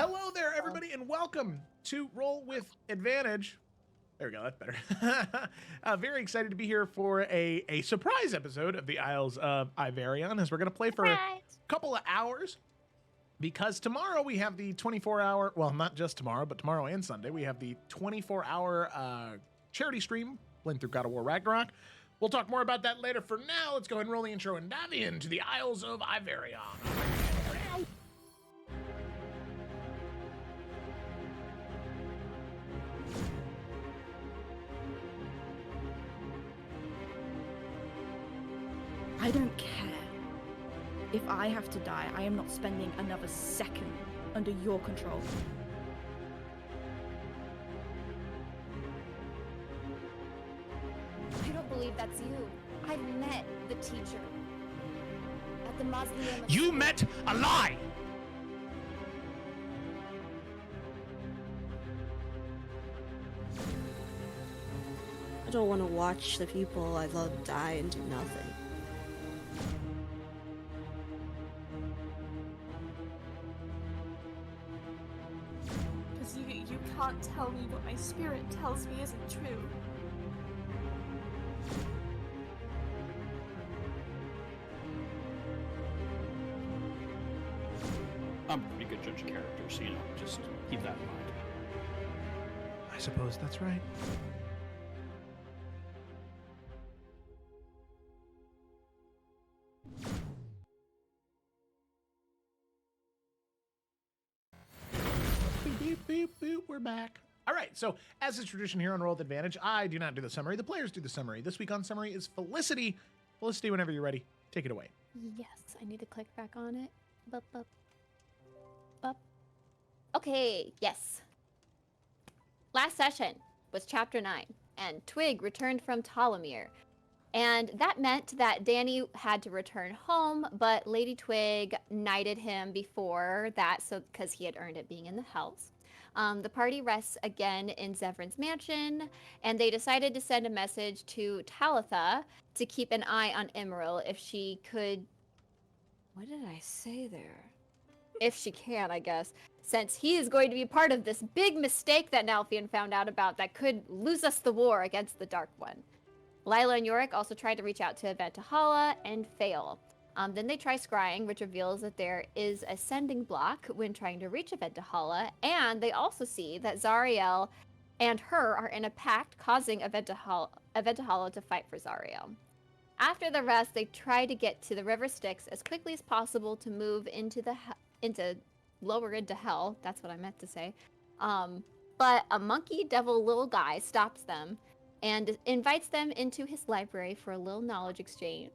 Hello there, everybody, and welcome to Roll with Advantage. There we go, that's better. Very excited to be here for a surprise episode of the Isles of Iverion, as we're going to play for a couple of hours, because tomorrow we have the 24-hour, well, not just tomorrow, but tomorrow and Sunday, we have the 24-hour charity stream playing through God of War Ragnarok. We'll talk more about that later. For now, let's go ahead and roll the intro and dive into the Isles of Iverion. I don't care. If I have to die, I am not spending another second under your control. I don't believe that's you. I met the teacher at the mausoleum. You met a lie! I don't want to watch the people I love die and do nothing. Because you can't tell me what my spirit tells me isn't true. I'm a pretty good judge of characters, so, just keep that in mind. I suppose that's right. Beep, beep, beep, beep, we're back. All right, so as is tradition here on Roll with Advantage, I do not do the summary. The players do the summary. This week on summary is Felicity. Felicity, whenever you're ready, take it away. Yes, I need to click back on it. Bup, bup. Bup. Okay, yes. Last session was Chapter 9, and Twig returned from Ptolemyr. And that meant that Danny had to return home, but Lady Twig knighted him before that, so because he had earned it being in the house. The party rests again in Zevran's mansion, and they decided to send a message to Talitha to keep an eye on Emerald if she could... What did I say there? If she can, I guess, since he is going to be part of this big mistake that Nalfion found out about that could lose us the war against the Dark One. Lila and Yorick also tried to reach out to Ventahala and fail. Then they try scrying, which reveals that there is a sending block when trying to reach Ventahala, and they also see that Zariel and her are in a pact causing Ventahala to fight for Zariel. After the rest, they try to get to the River Styx as quickly as possible to move into lower into hell. That's what I meant to say. But a monkey devil little guy stops them and invites them into his library for a little knowledge exchange.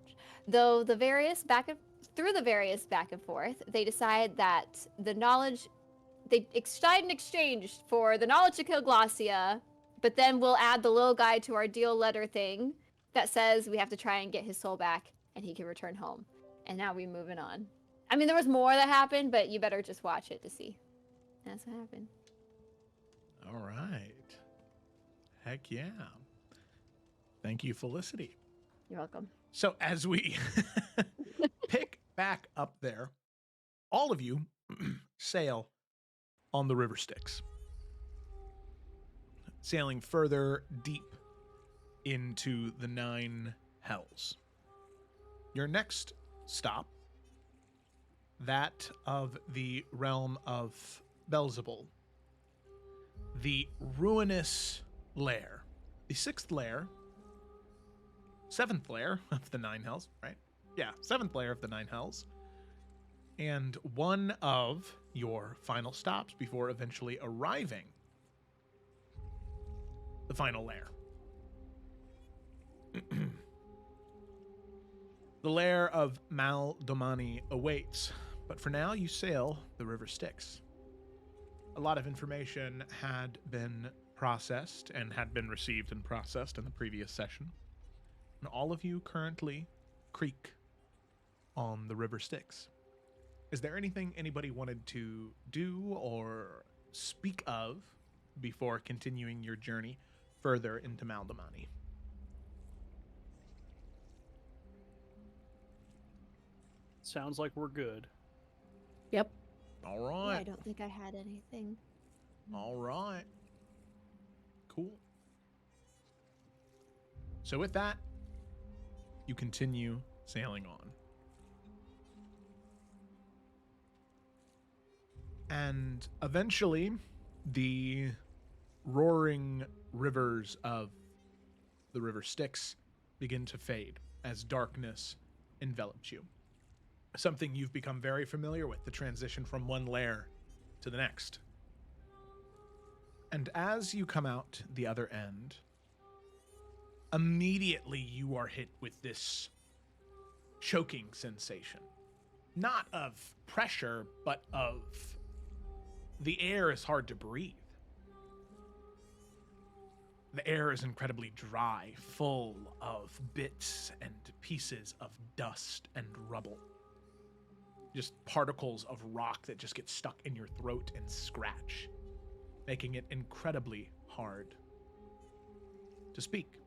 Though through the various back and forth, they decide that they decide in exchange for the knowledge to kill Glossia, but then we'll add the little guy to our deal letter thing that says we have to try and get his soul back and he can return home. And now we're moving on. I mean, there was more that happened, but you better just watch it to see. That's what happened. All right. Heck yeah. Thank you, Felicity. You're welcome. So as we pick back up there, all of you sail on the River Styx, sailing further deep into the 9 hells. Your next stop, that of the realm of Beelzebul, the ruinous lair, the 6th lair, 7th lair of the 9 hells, right? Yeah, 7th lair of the 9 hells, and one of your final stops before eventually arriving the final lair. The lair of Mal Domani awaits, but for now you sail the River Styx. A lot of information had been processed and had been received and processed in the previous session. And all of you currently creek on the River Styx. Is there anything anybody wanted to do or speak of before continuing your journey further into Maldamani? Sounds like we're good. Yep. All Yeah, right. I don't think I had anything. All right. Cool. So with that, you continue sailing on. And eventually, the roaring rivers of the river Styx begin to fade as darkness envelops you. Something you've become very familiar with, the transition from one layer to the next. And as you come out the other end, immediately you are hit with this choking sensation. Not of pressure, but of the air is hard to breathe. The air is incredibly dry, full of bits and pieces of dust and rubble. Just particles of rock that just get stuck in your throat and scratch, making it incredibly hard to speak.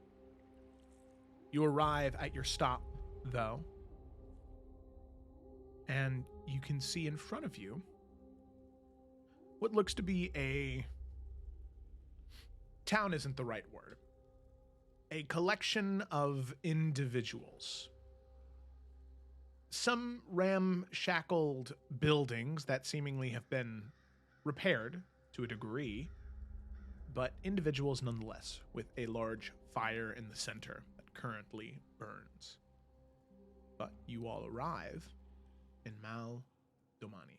You arrive at your stop, though, and you can see in front of you what looks to be a town isn't the right word. A collection of individuals. Some ramshackled buildings that seemingly have been repaired to a degree, but individuals nonetheless, with a large fire in the center that currently burns. But you all arrive in Mal Domani.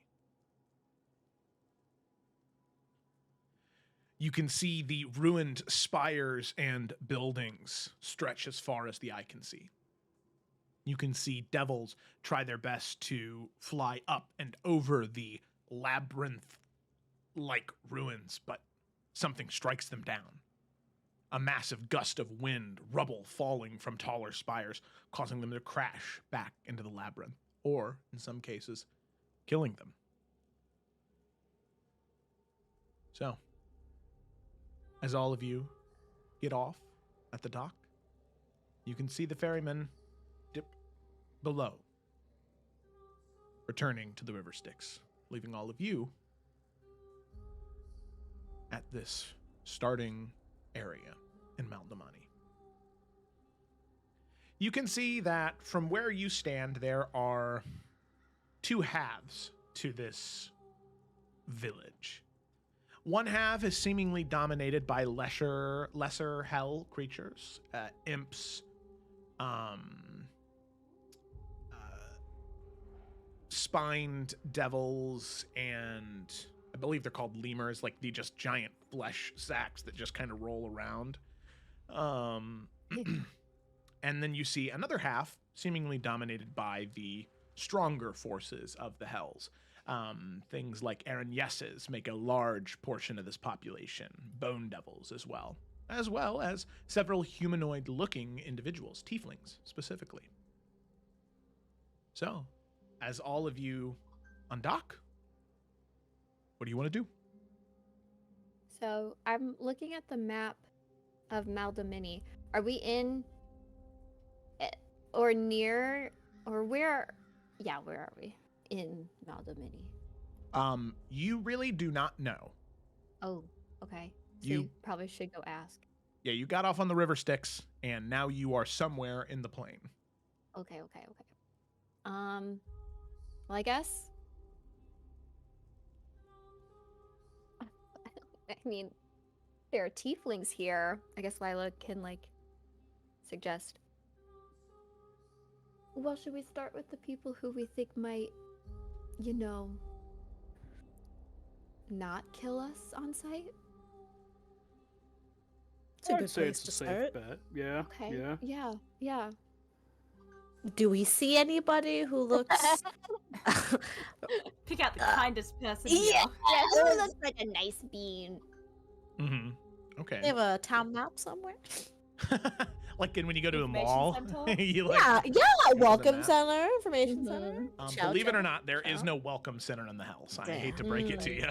You can see the ruined spires and buildings stretch as far as the eye can see. You can see devils try their best to fly up and over the labyrinth-like ruins, but something strikes them down. A massive gust of wind, rubble falling from taller spires, causing them to crash back into the labyrinth, or, in some cases, killing them. So, as all of you get off at the dock, you can see the ferryman dip below, returning to the river Styx, leaving all of you at this starting area in Maldamani. You can see that from where you stand, there are two halves to this village. One half is seemingly dominated by lesser hell creatures, imps, spined devils, and I believe they're called lemurs, like the just giant flesh sacks that just kind of roll around. And then you see another half seemingly dominated by the stronger forces of the hells. Things like Aaron Yeses make a large portion of this population, bone devils as well as several humanoid-looking individuals, tieflings specifically. So, as all of you undock, what do you want to do? So I'm looking at the map of Maldamini. Are we in or near or where? Yeah, where are we in Maldamini? You really do not know. Oh, okay. So You- you probably should go ask. Yeah, you got off on the river Styx, and now you are somewhere in the plain. Okay. Well, I guess. I mean, there are tieflings here. I guess Lila can suggest. Well, should we start with the people who we think might, not kill us on sight? It's a I'd good say place it's to a safe start. bet. Yeah. Okay. Yeah. Yeah. Do we see anybody who looks? Pick out the kindest person yeah. here. Yeah, who looks like a nice bean? Mm-hmm. Okay. They have a town map somewhere. Like when you go to a Information mall, center? you Yeah, the welcome map. center, information Mhm. center. Chow Believe it or chow. not, there is Chow. no welcome center in the hells. I hate to Damn. break it to you.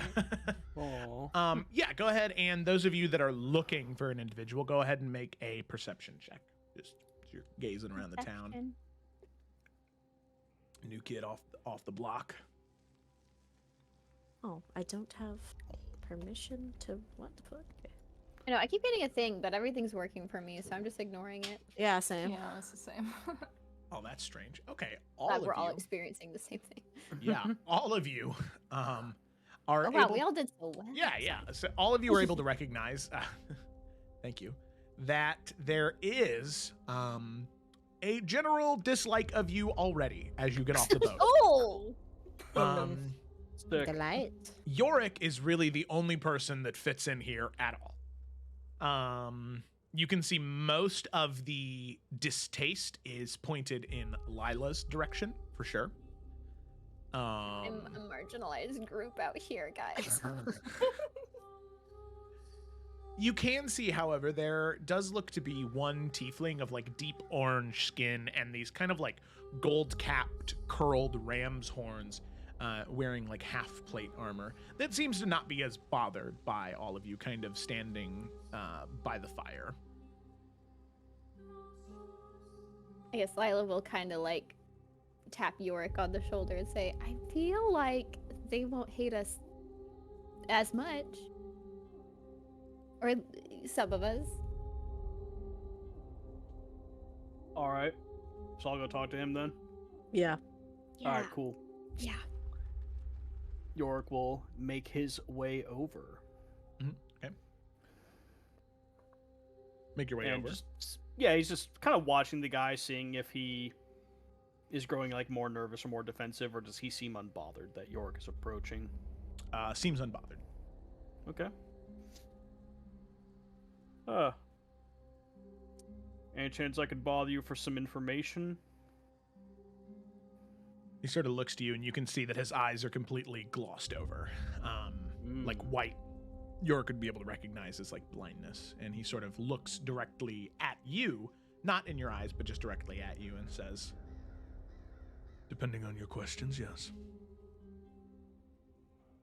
Oh. Yeah, go ahead, and those of you that are looking for an individual, go ahead and make a perception check. Just as you're gazing around the town. Perception. New kid off the block. Oh, I don't have permission to what the fuck? Okay. I know, I keep getting a thing, but everything's working for me, so I'm just ignoring it. Yeah, same. Yeah, it's the same. Oh, that's strange. Okay, Glad we're all experiencing the same thing. yeah, all of you are Oh wow, able. we all did so well. Yeah, yeah. So all of you are able to recognize. Thank you. That there is a general dislike of you already as you get off the boat. Oh! Stick. Delight. Yorick is really the only person that fits in here at all. You can see most of the distaste is pointed in Lila's direction, for sure. I'm a marginalized group out here, guys. You can see, however, there does look to be one tiefling of like deep orange skin and these kind of like gold-capped, curled ram's horns, wearing like half-plate armor. That seems to not be as bothered by all of you kind of standing by the fire. I guess Lila will kind of like tap Yorick on the shoulder and say, I feel like they won't hate us as much. Or some of us. All right. So I'll go talk to him then. Yeah. All right, cool. Yeah. Yorick will make his way over. Okay. Make your way And over. yeah, he's just kind of watching the guy, seeing if he is growing like more nervous or more defensive, or does he seem unbothered that Yorick is approaching? Seems unbothered. Okay. Any chance I could bother you for some information? He sort of looks to you, and you can see that his eyes are completely glossed over, like white. Yorick would be able to recognize as like blindness, and he sort of looks directly at you, not in your eyes, but just directly at you, and says, "Depending on your questions, yes."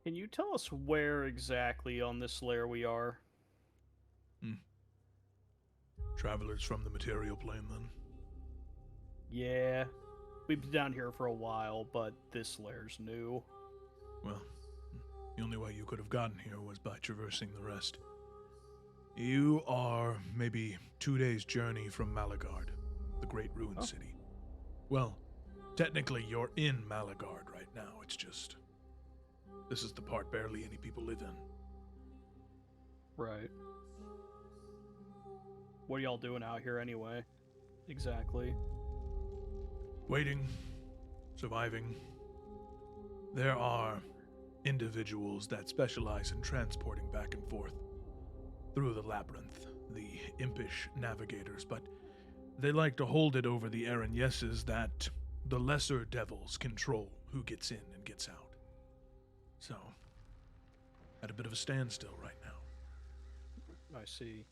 Can you tell us where exactly on this layer we are? Travelers from the material plane, then? Yeah. We've been down here for a while, but this layer's new. Well, the only way you could have gotten here was by traversing the rest. You are maybe 2 days' journey from Malagard, the great ruined city. Well, technically you're in Malagard right now, it's just... this is the part barely any people live in. Right. What are y'all doing out here anyway? Exactly. Waiting, surviving. There are individuals that specialize in transporting back and forth through the labyrinth, the impish navigators, but they like to hold it over the Aaron Yeses that the lesser devils control who gets in and gets out. So, at a bit of a standstill right now. I see.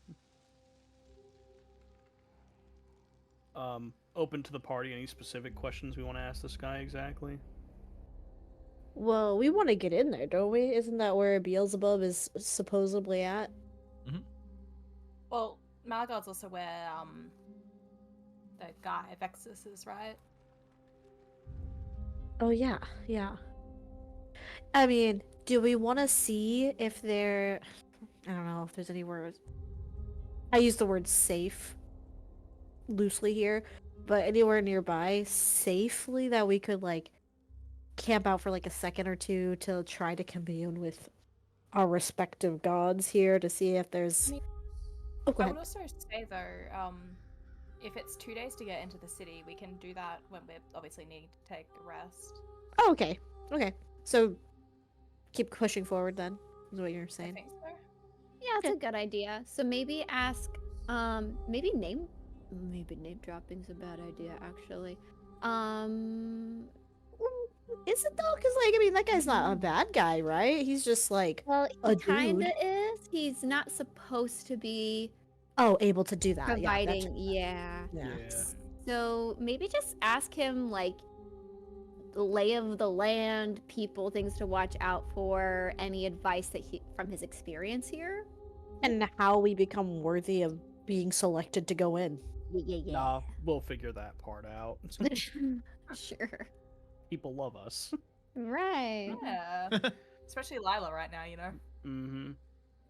Open to the party. Any specific questions we want to ask this guy exactly? Well, we want to get in there, don't we? Isn't that where Beelzebub is supposedly at? Well, Malagard's also where the guy Vexus is, right? Oh yeah, yeah. I mean, do we want to see if they're... I don't know if there's any words. I use the word safe loosely here, but anywhere nearby safely that we could like camp out for like a second or two to try to commune with our respective gods here to see if there's... Oh, go I ahead. would also say though, if it's 2 days to get into the city, we can do that when we obviously need to take a rest. Oh, okay. Okay. So keep pushing forward then, is what you're I saying. think so. Yeah, that's a good idea. So maybe ask, maybe name dropping's a bad idea, actually. Is it though? Because, like, I mean, that guy's not a bad guy, right? He's just like, Well, a he kinda dude. is. He's not supposed to be oh, able to do that. providing, yeah. Yeah. So maybe just ask him, like, the lay of the land, people, things to watch out for, any advice that from his experience here. And how we become worthy of being selected to go in. Yeah. Nah, we'll figure that part out. Sure. People love us. Right. Yeah. Especially Lila right now, you know? Mm-hmm.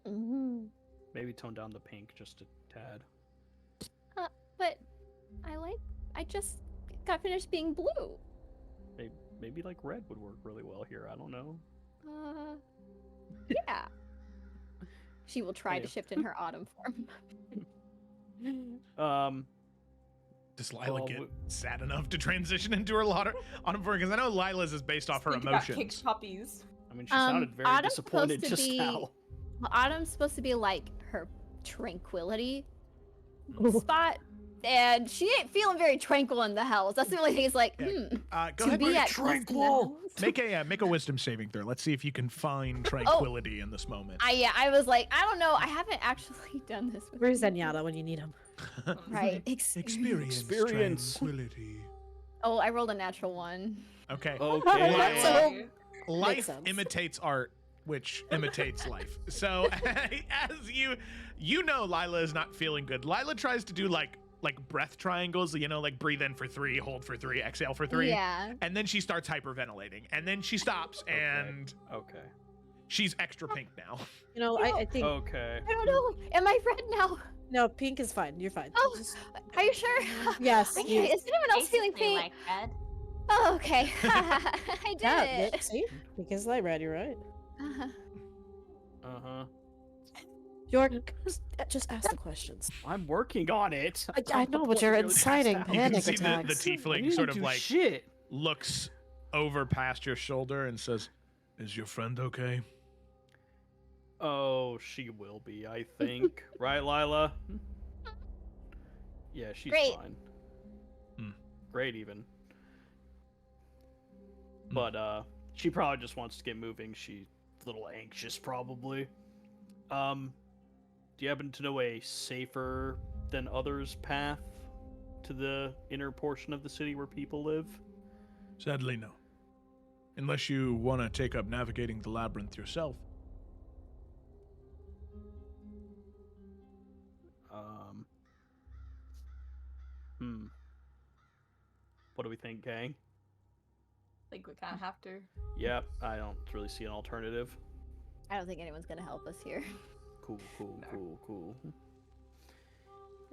Mm-hmm. Maybe tone down the pink just a tad. But I just got finished being blue. Maybe like red would work really well here. I don't know. Yeah. She will try to Yeah. shift in her autumn form. Does Lila Well, get sad enough to transition into her autumn form? Because I know Lila's is based off her Think about emotions. kicked puppies. I mean, she sounded very Autumn's disappointed supposed to just be- now. Well, autumn's supposed to be like her tranquility spot, and she ain't feeling very tranquil in the house. That's the only thing. He's like, Yeah. Go to ahead. be at peace in the house. Make a wisdom saving throw. Let's see if you can find tranquility in this moment. I was like, I don't know. I haven't actually done this. With Where's Zenyatta when you need him? Right. Experience tranquility. Oh, I rolled a natural one. Okay. Okay. So- Life sense. imitates art, which imitates life. So as you know Lila is not feeling good. Lila tries to do like breath triangles, you know, like breathe in for 3, hold for 3, exhale for 3. Yeah. And then she starts hyperventilating. And then she stops and Okay. she's extra pink now. You know, I think Okay. I don't know. Am I red now? no, pink is fine. You're fine. Oh, Just- are you sure? yes. Okay, you- is anyone else feeling Basically pink? like red. Oh, okay. I did yeah, it. see, pink is light red. You're right. Uh-huh. Uh-huh. York, just ask the questions. I'm working on it. I know, but you're inciting You can panic see the attacks. tiefling sort of like shit. looks over past your shoulder and says, Is your friend okay? Oh, she will be, I think. Right, Lila? Yeah, she's Great. fine. Hmm. Great, even. But, she probably just wants to get moving. She's a little anxious, probably. Do you happen to know a safer than others path to the inner portion of the city where people live? Sadly, no. Unless you want to take up navigating the labyrinth yourself. What do we think, gang? Think we kind of have to. Yep, I don't really see an alternative. I don't think anyone's gonna help us here. Cool. No.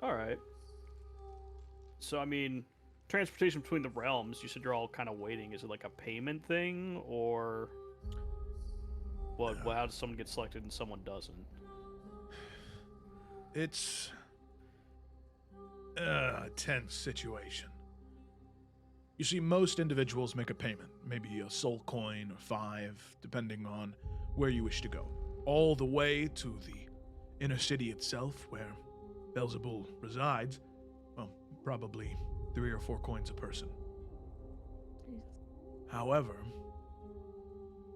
All right. So, I mean, transportation between the realms, you said you're all kind of waiting. Is it like a payment thing, or what? How does someone get selected and someone doesn't? It's a tense situation. You see, most individuals make a payment, maybe a soul coin or 5, depending on where you wish to go. All the way to the inner city itself, where Beelzebul resides. Well, probably 3 or 4 coins a person. However,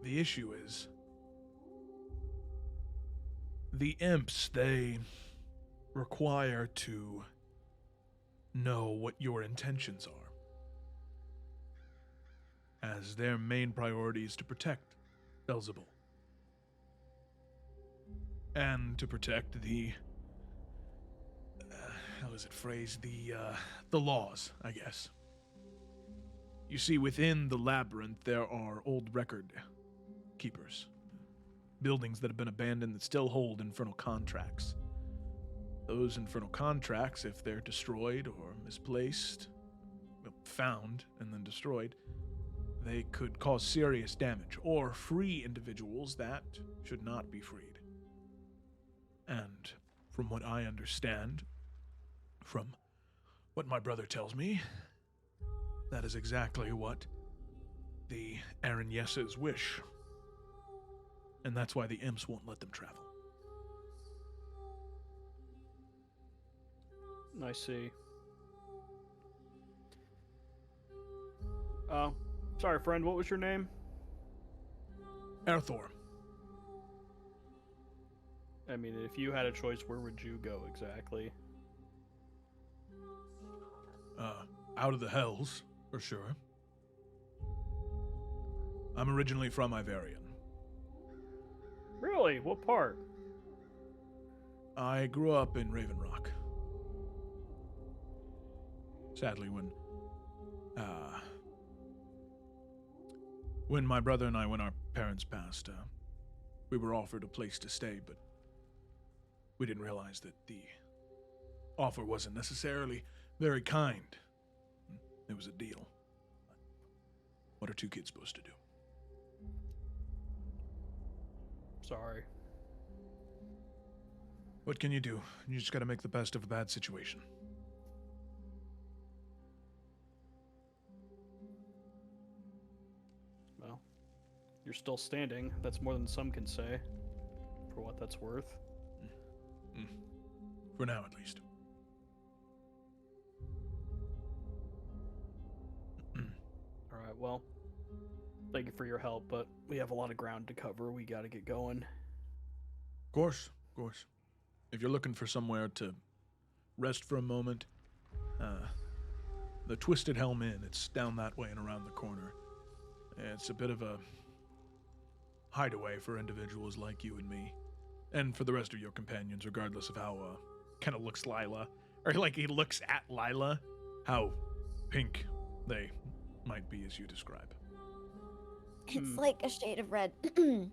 the issue is the imps, they require to know what your intentions are, as their main priority is to protect Beelzebul. And to protect the how is it phrased? The laws, I guess. You see, within the labyrinth there are old record keepers. Buildings that have been abandoned that still hold infernal contracts. Those infernal contracts, if they're destroyed or misplaced, well, found and then destroyed, they could cause serious damage or free individuals that should not be freed. And from what I understand, from what my brother tells me, that is exactly what the Aaron Yesses wish. And that's why the imps won't let them travel. I see. Sorry, friend. What was your name? Erthor, I mean, if you had a choice, where would you go exactly? out of the hells, for sure. I'm originally from Iverion. Really? What part? I grew up in Raven Rock. Sadly, when my brother and I, when our parents passed, We were offered a place to stay, but we didn't realize that the offer wasn't necessarily very kind. It was a deal. What are two kids supposed to do? Sorry. What can you do? You just gotta make the best of a bad situation. Well, you're still standing. That's more than some can say, for what that's worth. For now, at least. All right, well, thank you for your help, but we have a lot of ground to cover. We gotta get going. Of course, of course. If you're looking for somewhere to rest for a moment, the Twisted Helm Inn, it's down that way and around the corner. It's a bit of a hideaway for individuals like you and me, and for the rest of your companions, regardless of how, kind of looks Lila, or like he looks at Lila, how pink they might be as you describe. It's like a shade of red. True.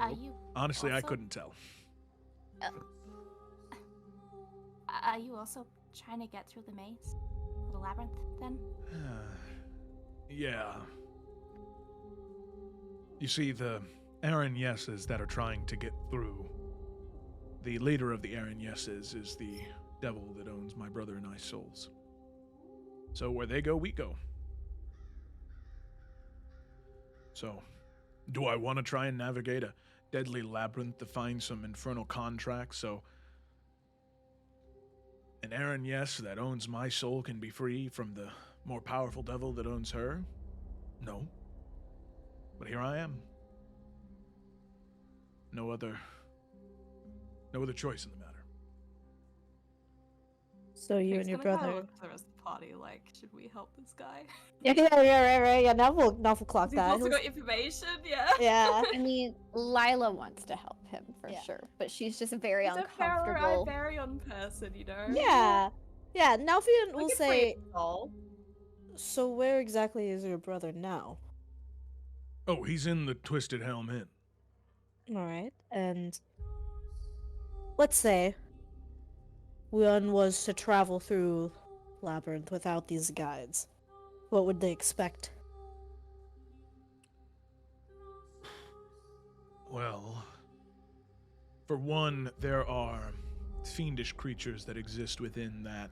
Are you Honestly, I also- couldn't tell. Are you also trying to get through the maze? Or the labyrinth, then? Yeah. You see, the Aaron Yeses that are trying to get through, the leader of the Aaron Yeses is the devil that owns my brother and I's souls. So where they go, we go. So, do I want to try and navigate a deadly labyrinth to find some infernal contract so an Aaron Yes that owns my soul can be free from the more powerful devil that owns her? No. But here I am. No other choice in the matter. So you Pig's and your gonna kinda brother. look to the rest of the party like, should we help this guy? Yeah, right. Yeah, now we'll clock He's that. also got information, yeah. Yeah. I mean, Lila wants to help him for Yeah. sure, but she's just very He's a uncomfortable. Iverion person, you know? Yeah. Yeah, Nalfian will We can say, free his soul. so where exactly is your brother now? Oh, he's in the Twisted Helm Inn. Alright, and let's say one was to travel through Labyrinth without these guides. What would they expect? Well, for one, there are fiendish creatures that exist within that.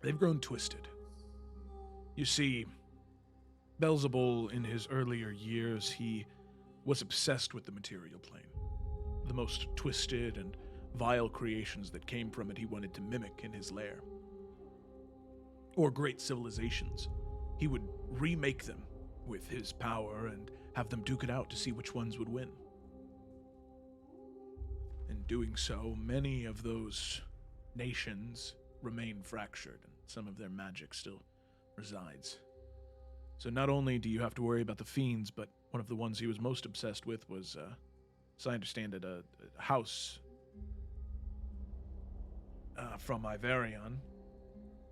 They've grown twisted. You see, Beelzebul, in his earlier years, he was obsessed with the material plane. The most twisted and vile creations that came from it he wanted to mimic in his lair. Or great civilizations. He would remake them with his power and have them duke it out to see which ones would win. In doing so, many of those nations remain fractured, and some of their magic still resides. So not only do you have to worry about the fiends, but one of the ones he was most obsessed with was, as I understand it, a house from Iverion.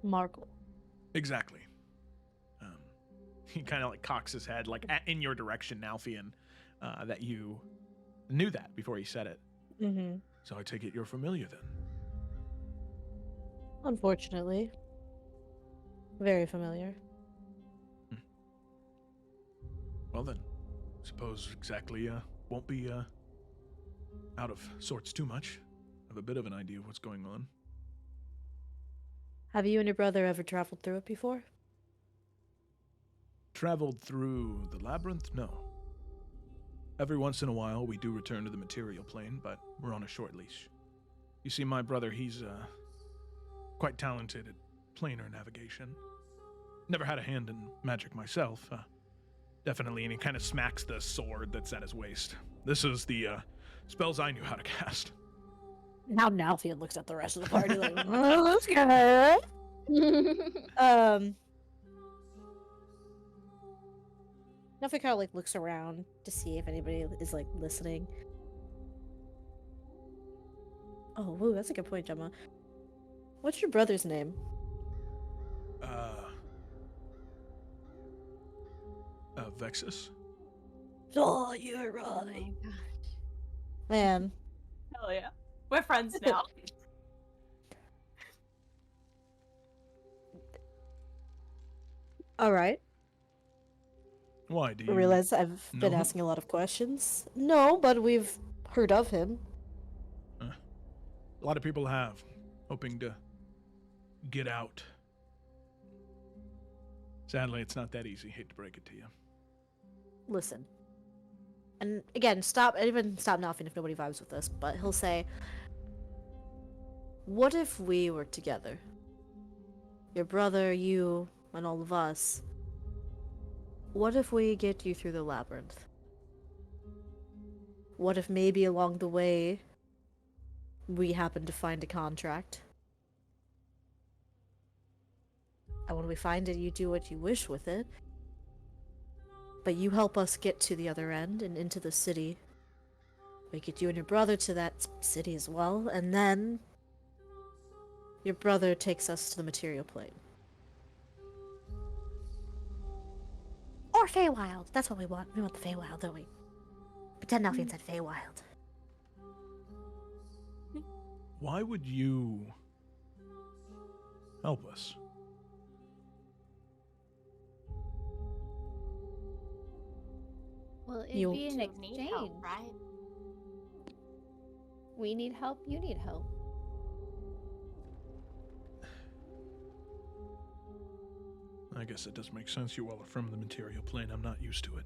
Markle. Exactly. He kind of like cocks his head, like in your direction, Nalfian, that you knew that before he said it. Mm-hmm. So I take it you're familiar then. Unfortunately. Very familiar. Well then, suppose exactly won't be out of sorts too much. Have a bit of an idea of what's going on. Have you and your brother ever traveled through it before? Traveled through the labyrinth? No. Every once in a while, we do return to the material plane, but we're on a short leash. You see, my brother, he's quite talented at planar navigation. Never had a hand in magic myself, definitely, and he kind of smacks the sword that's at his waist. This is the spells I knew how to cast. Now Nalfian looks at the rest of the party like, oh, let's get her. Nalfian kind of like looks around to see if anybody is like listening. Oh, woo, that's a good point, Gemma. What's your brother's name? Vexus? Oh, you're Oh right. my god. Man, Hell yeah. We're friends now. all right. Why do I you realize I've know been him? asking a lot of questions. No, but we've heard of him. A lot of people have, hoping to get out. Sadly, it's not that easy. Hate to break it to you. Listen. And again, even stop nothing if nobody vibes with this, but he'll say, what if we were together? Your brother, you, and all of us. What if we get you through the labyrinth? What if maybe along the way we happen to find a contract? And when we find it, you do what you wish with it. But you help us get to the other end and into the city. We get you and your brother to that city as well, and then your brother takes us to the material plane. Or Feywild. That's what we want. We want the Feywild, don't we? Pretend nothing said Feywild. Why would you help us? Well, it'd You- be an You need exchange. help, right? We need help, you need help. I guess it does make sense. You all are from the material plane. I'm not used to it.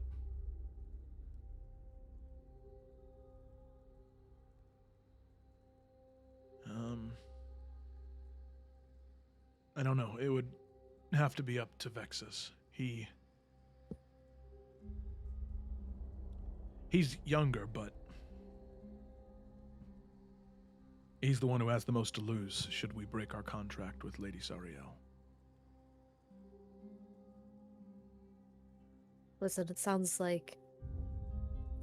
I don't know. It would have to be up to Vexus. He's younger, but he's the one who has the most to lose should we break our contract with Lady Sariel. Listen, it sounds like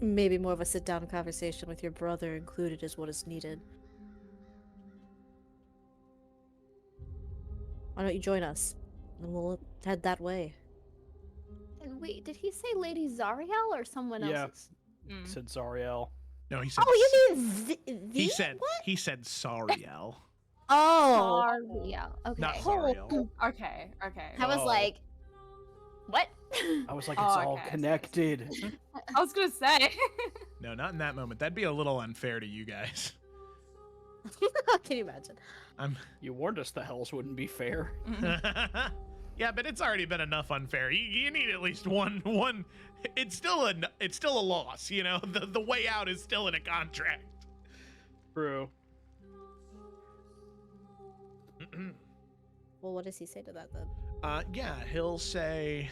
maybe more of a sit-down conversation with your brother included is what is needed. Why don't you join us? And we'll head that way. And wait, did he say Lady Zariel or someone Yeah. else's? Mm. Said Zariel. No, he said. Oh, you mean He said. He said Sariel, Oh! Zariel. Okay. not Zariel. Okay, okay. I was Oh. like, what? I was like, Oh, it's okay, all I see. connected. I was gonna say. No, not in that moment. That'd be a little unfair to you guys. Can you imagine? You warned us the hells wouldn't be fair. Yeah, but it's already been enough unfair. You need at least one. It's still a loss. You know, the way out is still in a contract. True. Well, what does he say to that then? Yeah, he'll say.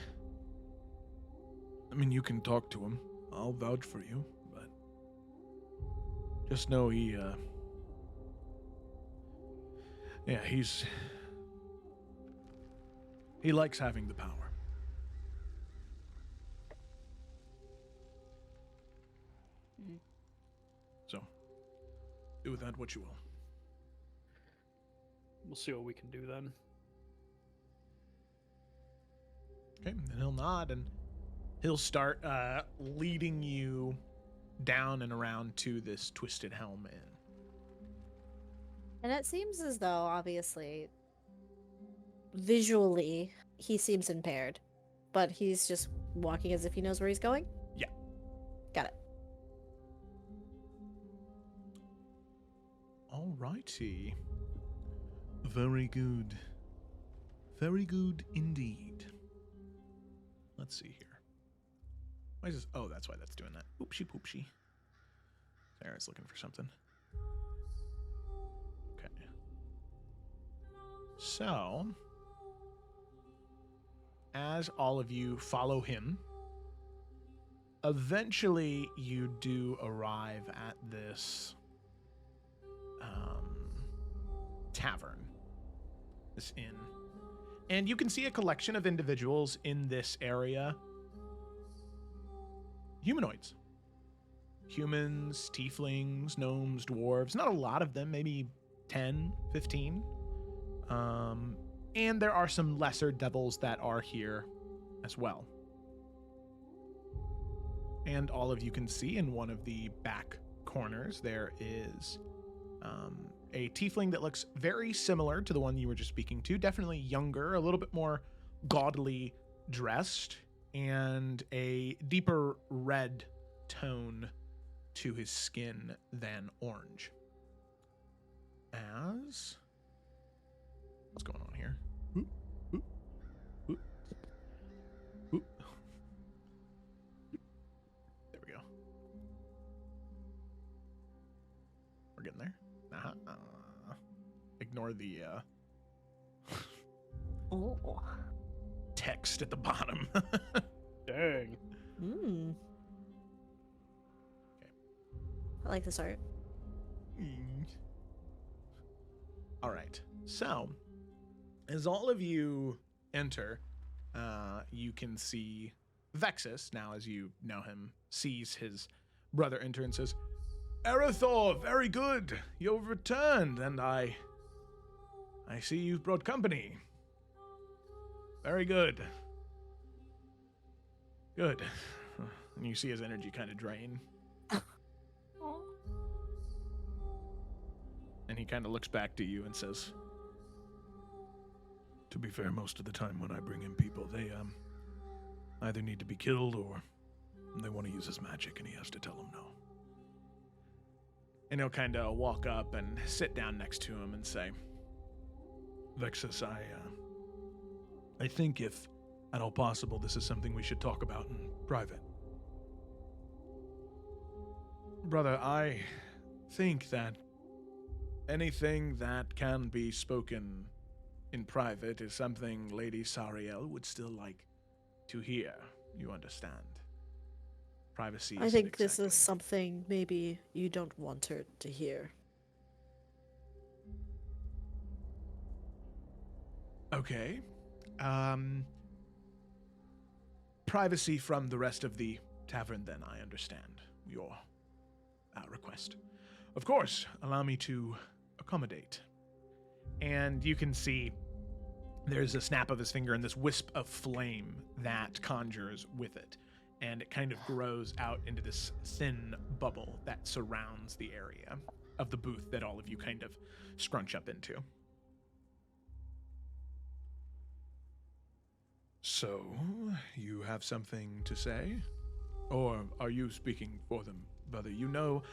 I mean, you can talk to him. I'll vouch for you, but just know he likes having the power. So, do with that what you will. We'll see what we can do then. Okay, then he'll nod and he'll start leading you down and around to this Twisted Helm Inn. And it seems as though, obviously, visually, he seems impaired. But he's just walking as if he knows where he's going? Yeah. Got it. Alrighty. Very good. Very good indeed. Let's see here. Why is this? Oh, that's why that's doing that. Oopsie poopsie. Sarah's looking for something. Okay. So, as all of you follow him, eventually you do arrive at this tavern, this inn. And you can see a collection of individuals in this area. Humanoids. Humans, tieflings, gnomes, dwarves. Not a lot of them, maybe 10, 15. And there are some lesser devils that are here as well. And all of you can see in one of the back corners there is a tiefling that looks very similar to the one you were just speaking to. Definitely younger, a little bit more gaudily dressed, and a deeper red tone to his skin than orange. As what's going on here? Oop, oop, oop, oop. There we go. We're getting there. Ignore the Oh. text at the bottom. Dang. Hmm. Okay. I like this art. All right. So, as all of you enter, you can see Vexus, now as you know him, sees his brother enter and says, Erithor, very good. You've returned, and I see you've brought company. Very good. Good. And you see his energy kind of drain. Oh. And he kind of looks back to you and says, To be fair, most of the time when I bring in people, they either need to be killed or they want to use his magic, and he has to tell them no. and he'll kind of walk up and sit down next to him and say, Vexus, I think if at all possible, this is something we should talk about in private. Brother, I think that anything that can be spoken in private is something Lady Sariel would still like to hear. You understand? Privacy I isn't think this exactly- is something maybe you don't want her to hear. Okay. Privacy from the rest of the tavern, then. I understand your request. Of course, allow me to accommodate. And you can see there's a snap of his finger and this wisp of flame that conjures with it. And it kind of grows out into this thin bubble that surrounds the area of the booth that all of you kind of scrunch up into. So, you have something to say? Or are you speaking for them, brother? You know,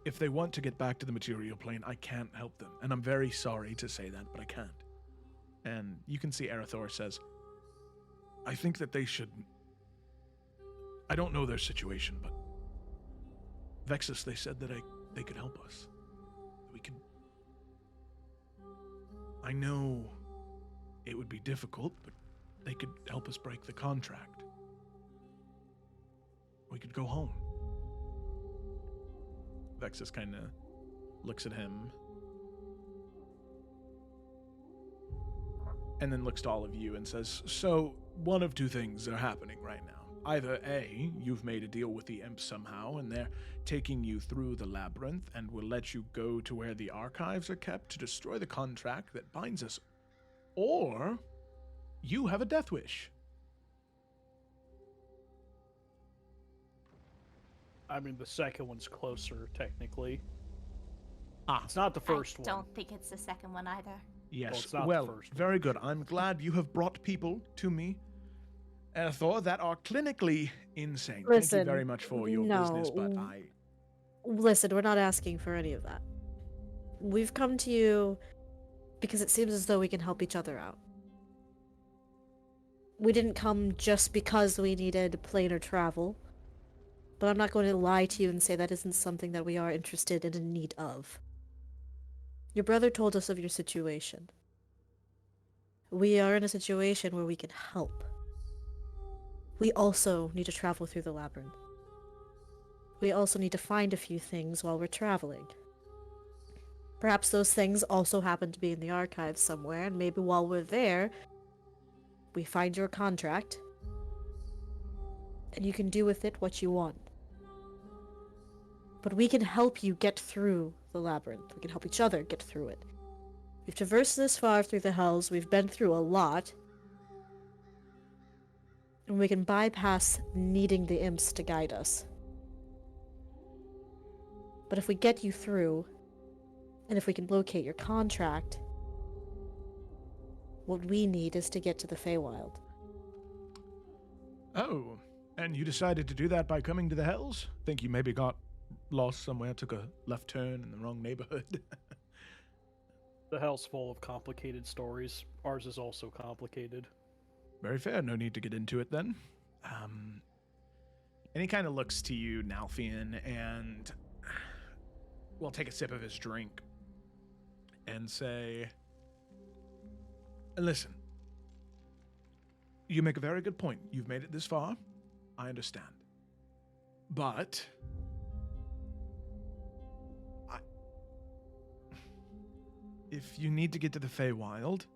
if they want to get back to the material plane, I can't help them. And I'm very sorry to say that, but I can't. And you can see Erithor says, I think that they should... I don't know their situation, but... Vexus, they said that they could help us. We could... I know it would be difficult, but they could help us break the contract. We could go home. Vexus kind of looks at him. And then looks to all of you and says, So, one of two things are happening right now. Either A, you've made a deal with the imps somehow, and they're taking you through the labyrinth and will let you go to where the archives are kept to destroy the contract that binds us. Or, you have a death wish. I mean, the second one's closer, technically. Ah, It's not the first I one. don't think it's the second one either. yes. it's not the Well, first one. very good. I'm glad you have brought people to me, Erithor, that are clinically insane. Thank you Listen, very much for your business, but I... Listen, we're not asking for any of that. We've come to you because it seems as though we can help each other out. We didn't come just because we needed planar travel, but I'm not going to lie to you and say that isn't something that we are interested and in need of. Your brother told us of your situation. We are in a situation where we can help. We also need to travel through the labyrinth. We also need to find a few things while we're traveling. Perhaps those things also happen to be in the archives somewhere, and maybe while we're there, we find your contract, and you can do with it what you want. But we can help you get through the labyrinth. We can help each other get through it. We've traversed this far through the hells, we've been through a lot. and we can bypass needing the imps to guide us. But if we get you through, and if we can locate your contract, what we need is to get to the Feywild. Oh, and you decided to do that by coming to the Hells? Think you maybe got lost somewhere, took a left turn in the wrong neighborhood? The hell's full of complicated stories. Ours is also complicated. Very fair. No need to get into it then. And he kind of looks to you, Nalfian, and will take a sip of his drink and say, Listen, you make a very good point. You've made it this far. I understand. But if you need to get to the Feywild,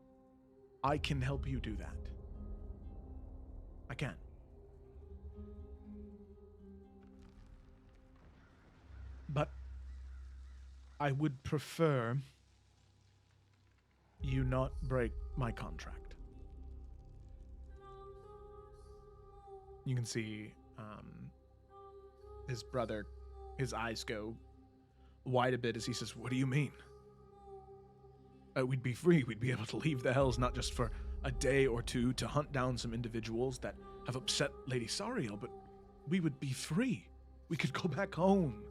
I can help you do that. I can. But I would prefer you not break my contract. you can see his brother, his eyes go wide a bit as he says, "What do you mean?" We'd be free. We'd be able to leave the Hells not just for a day or two to hunt down some individuals that have upset Lady Sariel, but we would be free. We could go back home.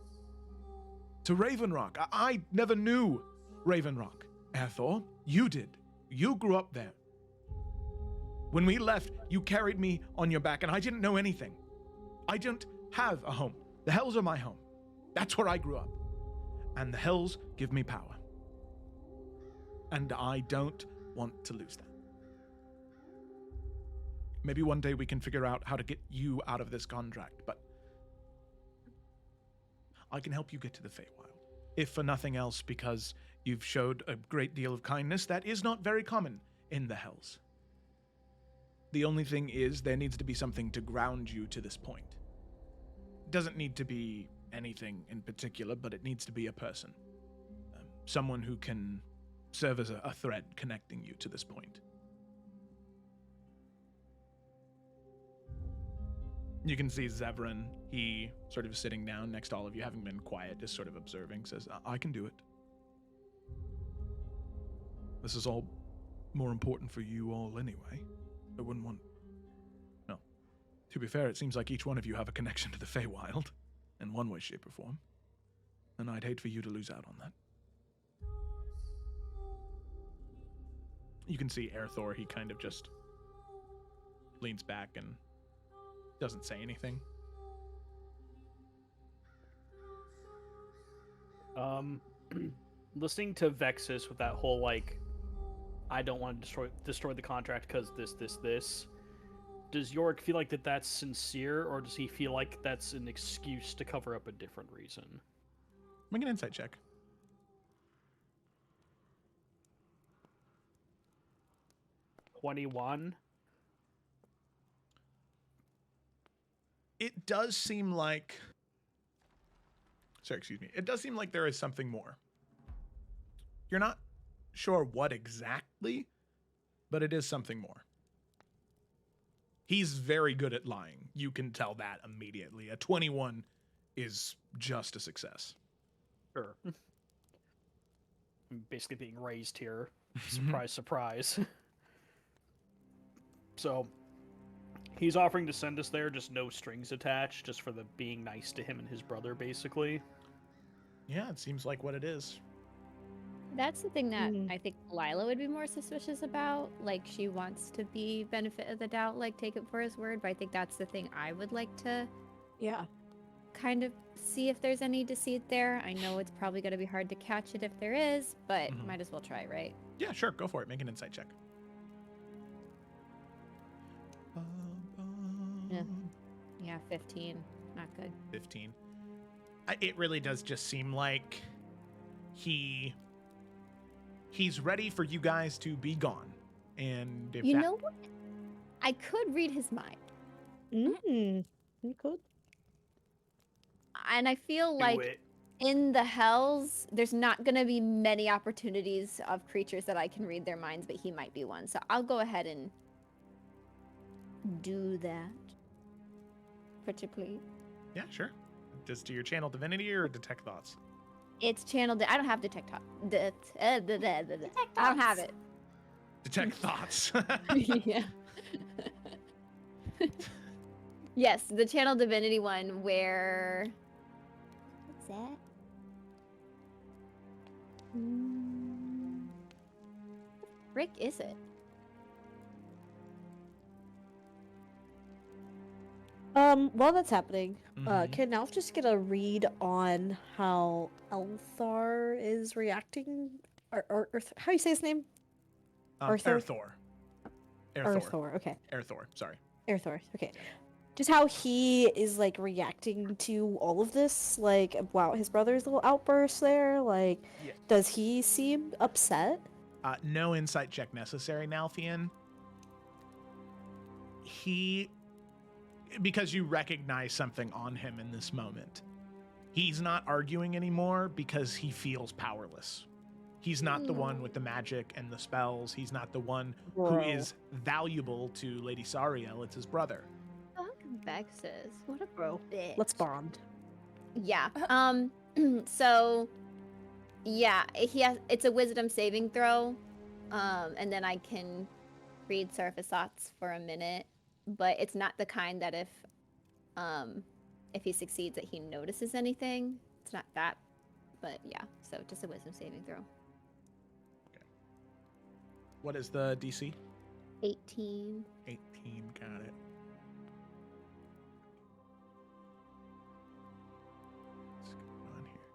To Raven Rock. I never knew Raven Rock. Athor, you did. You grew up there. When we left, you carried me on your back, and I didn't know anything. I don't have a home. The Hells are my home. That's where I grew up. And the Hells give me power. And I don't want to lose that. Maybe one day we can figure out how to get you out of this contract, but I can help you get to the Feywild. If for nothing else, because you've showed a great deal of kindness that is not very common in the Hells. The only thing is, there needs to be something to ground you to this point. It doesn't need to be anything in particular, but it needs to be a person. Someone who can serve as a thread connecting you to this point. You can see Zevran, he sort of sitting down next to all of you, having been quiet, just sort of observing, says, I can do it. This is all more important for you all anyway. I wouldn't want... No. To be fair, it seems like each one of you have a connection to the Feywild, in one way, shape, or form. And I'd hate for you to lose out on that. You can see Airthor, he kind of just leans back and doesn't say anything. Listening to Vexus with that whole, like, I don't want to destroy the contract because this. Does Yorick feel like that's sincere, or does he feel like that's an excuse to cover up a different reason? Make an insight check. It does seem like... Sorry, excuse me. It does seem like there is something more. You're not sure what exactly, but it is something more. He's very good at lying. You can tell that immediately. A 21 is just a success. Sure. I'm basically being raised here. Surprise, surprise. So, he's offering to send us there, just no strings attached, just for the being nice to him and his brother, basically. Yeah, it seems like what it is. That's the thing that I think Lila would be more suspicious about. Like, she wants to be benefit of the doubt, like, take it for his word. But I think that's the thing I would like to kind of see if there's any deceit there. I know it's probably going to be hard to catch it if there is, but might as well try, right? Yeah, sure. Go for it. Make an insight check. Yeah, 15. Not good. 15. It really does just seem like he's ready for you guys to be gone. And if You know what? I could read his mind. You could. And I feel like in the Hells, there's not going to be many opportunities of creatures that I can read their minds, but he might be one. So I'll go ahead and do that? Pretty please. Yeah, sure. Just do your channel divinity or detect thoughts? It's channeled. I don't have detect thought. I don't have it. Detect thoughts. Yeah. Yes, the channel divinity one where. What's that? Frick is it? While that's happening, Mhm. can Alf just get a read on how Elthar is reacting? Or how you say his name? Arthur? Erthor. Arthur, okay. Erthor, sorry. Arthur, okay. Just how he is, like, reacting to all of this, like, about his brother's little outburst there, like, Yeah. does he seem upset? No insight check necessary, Nalthian. Because you recognize something on him in this moment. He's not arguing anymore because he feels powerless. He's not the one with the magic and the spells. He's not the one who Bro. is valuable to Lady Sariel. It's his brother. Fuck Vexus. What a Bro, bitch. let's bond. Yeah. So yeah, it's a wisdom saving throw. And then I can read surface thoughts for a minute, but it's not the kind that if he succeeds that he notices anything. It's not that. But yeah, so just a wisdom saving throw. What is the DC? 18. 18, got it. What's going on here?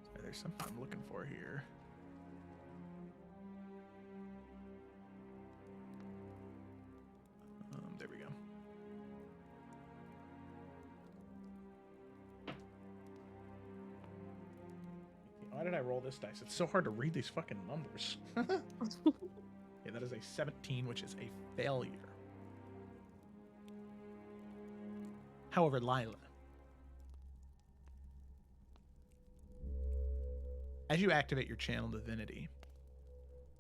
Sorry, there's something I'm looking for here. There we go. Why did I roll this dice? It's so hard to read these fucking numbers. Yeah, that is a 17, which is a failure. However, Lila, as you activate your channel divinity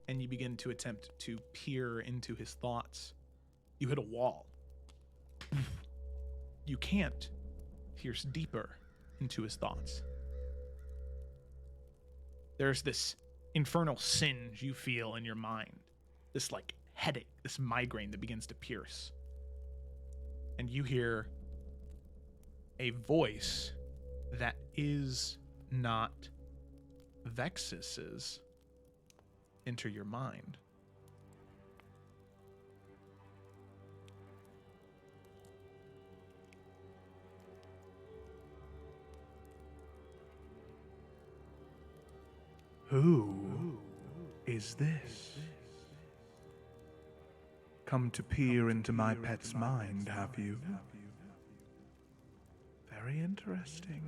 and you begin to attempt to peer into his thoughts, you hit a wall. You can't pierce deeper into his thoughts. There's this infernal singe you feel in your mind. This like headache, this migraine that begins to pierce. And you hear a voice that is not Vexus's enter your mind. Who is this? Come to peer into my pet's mind, have you? Very interesting.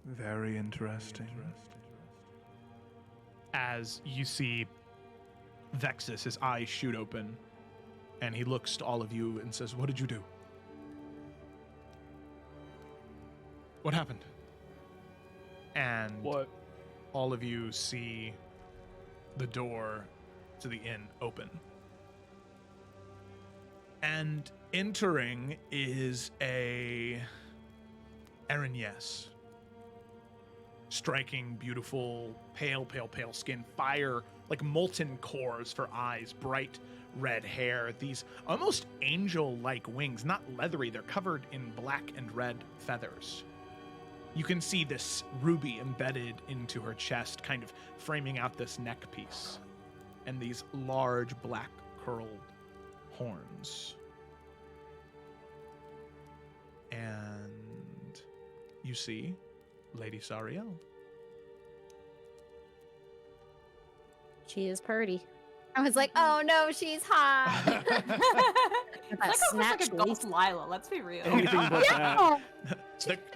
Very interesting. As you see Vexus, his eyes shoot open, and he looks to all of you and says, "What did you do? What happened?" And What? all of you see the door to the inn open. And entering is a Erinyes. Striking, beautiful, pale skin, fire, like molten cores for eyes, bright red hair, these almost angel-like wings, not leathery, they're covered in black and red feathers. You can see this ruby embedded into her chest, kind of framing out this neck piece, and these large black curled horns. And you see Lady Sariel. She is purty. I was like, oh no, she's hot. It's like almost like a ghost Lila, let's be real. Anything but that.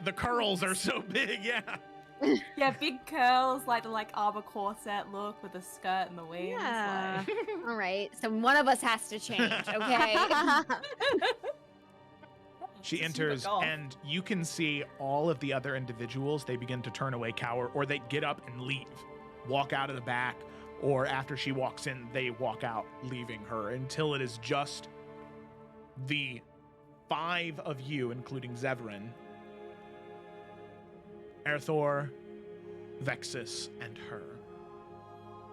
The curls are so big, yeah. Yeah, big curls, like the armor corset look with the skirt and the wings. Yeah. Like... All right, so one of us has to change, okay? She It's enters, super golf. and you can see all of the other individuals. They begin to turn away, cower, or they get up and leave, walk out of the back, or after she walks in, they walk out, leaving her until it is just the 5 of you, including Zevran, Erthor, Vexus, and her.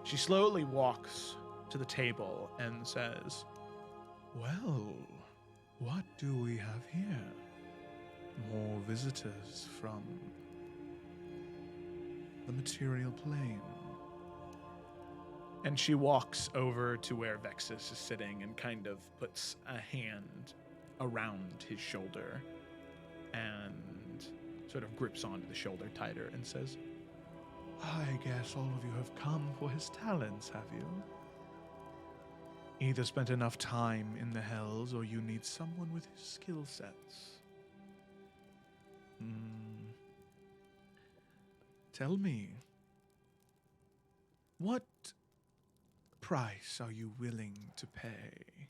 She slowly walks to the table and says, Well, what do we have here? More visitors from the material plane. and she walks over to where Vexus is sitting and kind of puts a hand around his shoulder and sort of grips onto the shoulder tighter and says, I guess all of you have come for his talents, have you? Either spent enough time in the hells or you need someone with his skill sets. Tell me, what price are you willing to pay?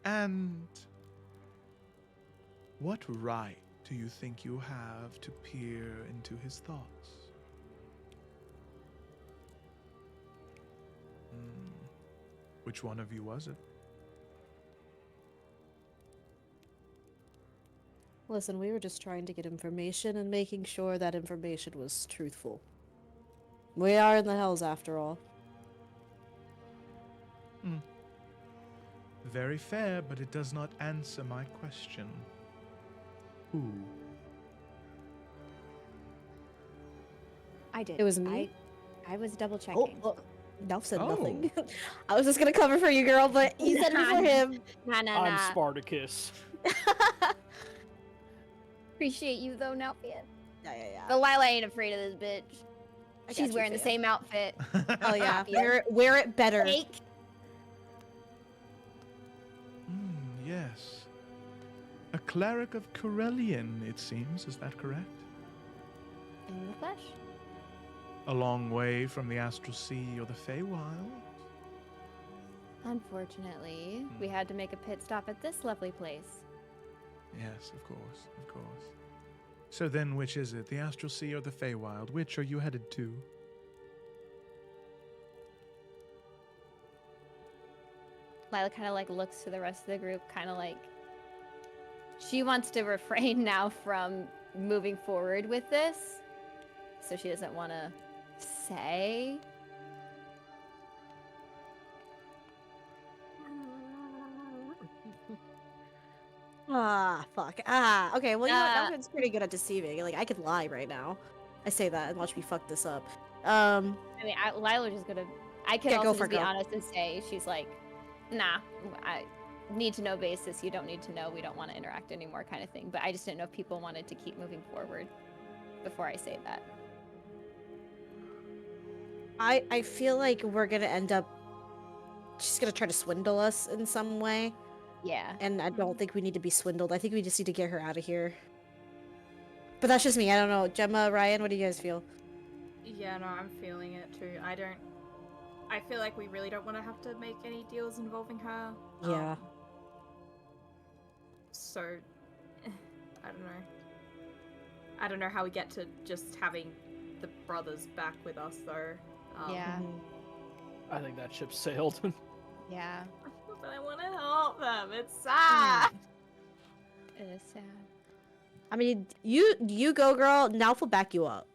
And what right do you think you have to peer into his thoughts? Which one of you was it? Listen, we were just trying to get information and making sure that information was truthful. We are in the hells after all. Very fair, but it does not answer my question. Who? I did. It was me? I was double checking. Oh, Nelf said Oh. nothing. I was just gonna cover for you, girl, but you said it before him. Nah, nah, I'm nah. Spartacus. Appreciate you though, Nelfian. Yeah. But Lila ain't afraid of this bitch. I got She's you, wearing the fam. same outfit. Oh yeah, Happier. wear it better. Fake. Yes. A cleric of Corellian, it seems. Is that correct? In the flesh. A long way from the Astral Sea or the Feywild? Unfortunately, we had to make a pit stop at this lovely place. Yes, of course, of course. So then, which is it? The Astral Sea or the Feywild? Which are you headed to? Lila kind of like looks to the rest of the group, kind of like she wants to refrain now from moving forward with this, so she doesn't want to say. Fuck. Okay, well, you know what? Nelfin's pretty good at deceiving. Like, I could lie right now. I say that and watch me fuck this up. I mean, Lila's just gonna. I could Yeah, go also for just be it, go. honest and say she's like, nah, I need to know basis. You don't need to know. We don't want to interact anymore, kind of thing. But I just didn't know if people wanted to keep moving forward before I say that. I feel like we're gonna end up. She's gonna try to swindle us in some way, Yeah. and I don't think we need to be swindled. I think we just need to get her out of here. But that's just me. I don't know. Gemma, Ryan, what do you guys feel? Yeah, no, I'm feeling it too. I feel like we really don't want to have to make any deals involving her. Yeah. So, I don't know. I don't know how we get to just having the brothers back with us, though. Yeah. I think that ship sailed. Yeah. But I want to help them. It's sad. It is sad. I mean, you go, girl. Nalf will back you up.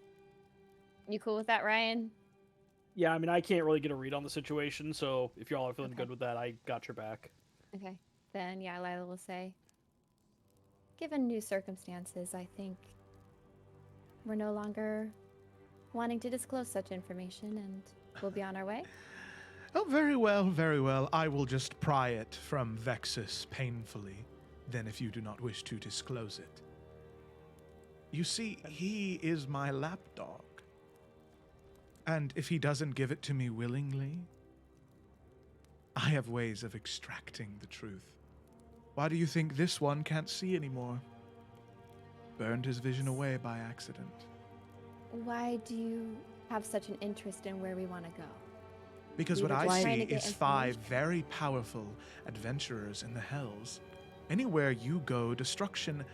You cool with that, Ryan? Yeah, I mean, I can't really get a read on the situation, so if y'all are feeling Okay. good with that, I got your back. Okay. Then, yeah, Lila will say, given new circumstances, I think we're no longer wanting to disclose such information and we'll be on our way. Oh, very well, very well. I will just pry it from Vexus painfully, then if you do not wish to disclose it. You see, he is my lapdog. And if he doesn't give it to me willingly, I have ways of extracting the truth. Why do you think this one can't see anymore? Burned his vision away by accident. Why do you have such an interest in where we want to go? Because We what were I trying see to get is 5 information. very powerful adventurers in the hells. Anywhere you go, destruction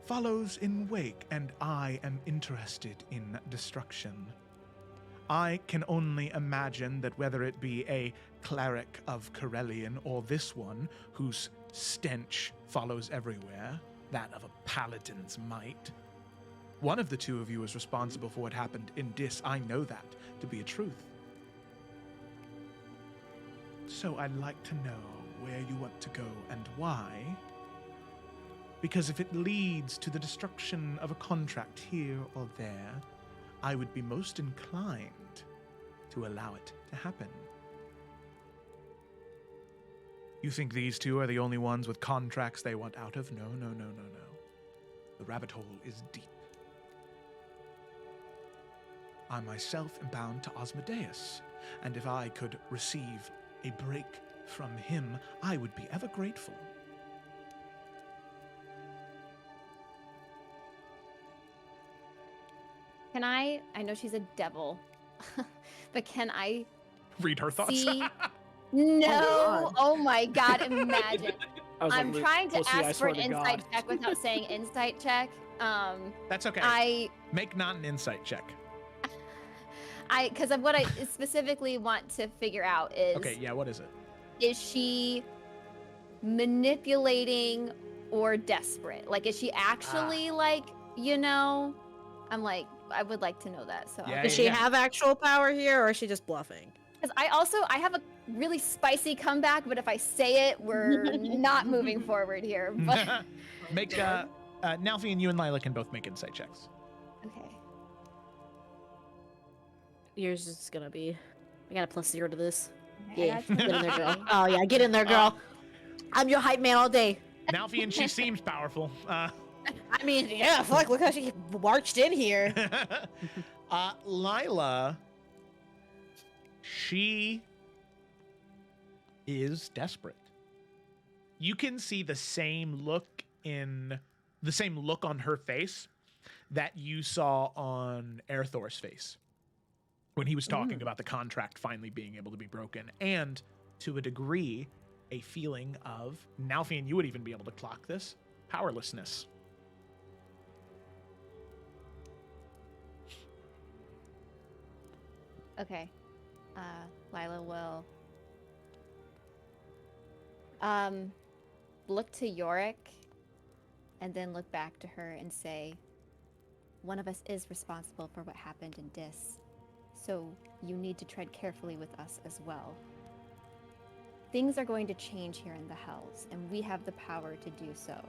follows in wake, and I am interested in destruction. I can only imagine that whether it be a cleric of Corellian or this one, whose stench follows everywhere, that of a paladin's might, one of the two of you is responsible for what happened in Dis. I know that to be a truth. So I'd like to know where you want to go and why. Because if it leads to the destruction of a contract here or there, I would be most inclined to allow it to happen. You think these two are the only ones with contracts they want out of? No, no, no, no, no. The rabbit hole is deep. I myself am bound to Osmodeus, and if I could receive a break from him, I would be ever grateful. Can I know she's a devil, but can I Read her thoughts. see? No! God. Oh my god, imagine. I was like, I'm trying to "Pussy, I ask for swear an to insight God." check without saying insight check. That's okay. Make not an insight check. Because of what I specifically want to figure out is, Okay, yeah, what is it? is she manipulating or desperate? Like, is she actually like, I'm like, I would like to know that. So Yeah, Does she have actual power here, or is she just bluffing? because I have a really spicy comeback, but if I say it, we're not moving forward here. But Make Nalfi and you and Lila can both make insight checks. okay. Yours is gonna be. I got a +0 to this. Okay, I Yeah, got get in there, girl. Oh yeah, get in there, girl. I'm your hype man all day. Nalfi and she seems powerful. I mean, yeah, fuck, look how she marched in here. Lila, she is desperate. You can see the same look on her face that you saw on Airthor's face when he was talking about the contract finally being able to be broken, and to a degree, a feeling of, Nalfi and you would even be able to clock this, powerlessness. Okay. Lila will look to Yorick and then look back to her and say, one of us is responsible for what happened in Dis, so you need to tread carefully with us as well. Things are going to change here in the Hells, and we have the power to do so.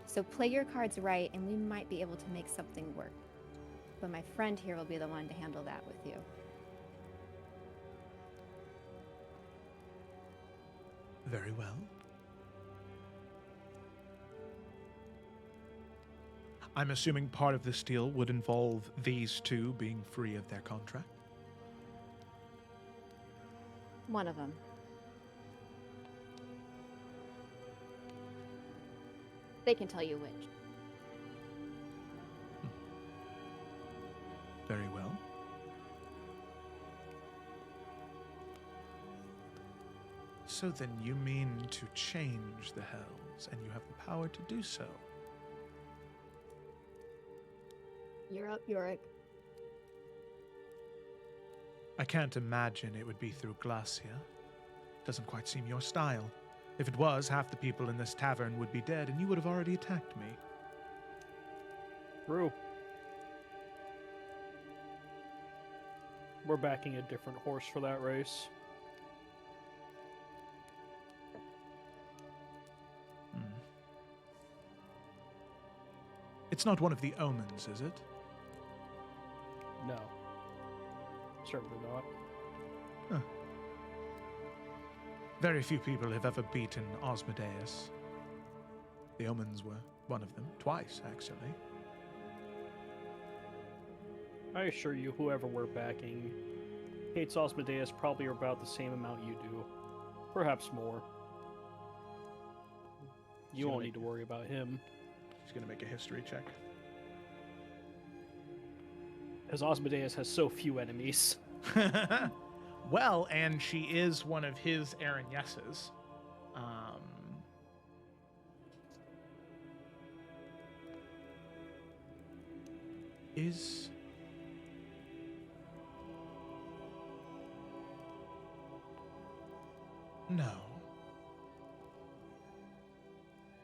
So play your cards right, and we might be able to make something work. But my friend here will be the one to handle that with you. Very well. I'm assuming part of this deal would involve these two being free of their contract. One of them. They can tell you which. Very well. So then you mean to change the Hells, and you have the power to do so. You're up, Yorick. I can't imagine it would be through Glacia. Doesn't quite seem your style. If it was, half the people in this tavern would be dead, and you would have already attacked me. True. We're backing a different horse for that race. It's not one of the omens, is it? No. Certainly not. Huh. Very few people have ever beaten Osmodeus. The omens were one of them. Twice, actually. I assure you, whoever we're backing hates Osmodeus probably about the same amount you do. Perhaps more. You won't need to worry about him. She's gonna make a history check. As Osmodeus has so few enemies. Well, and she is one of his Aranesses. No.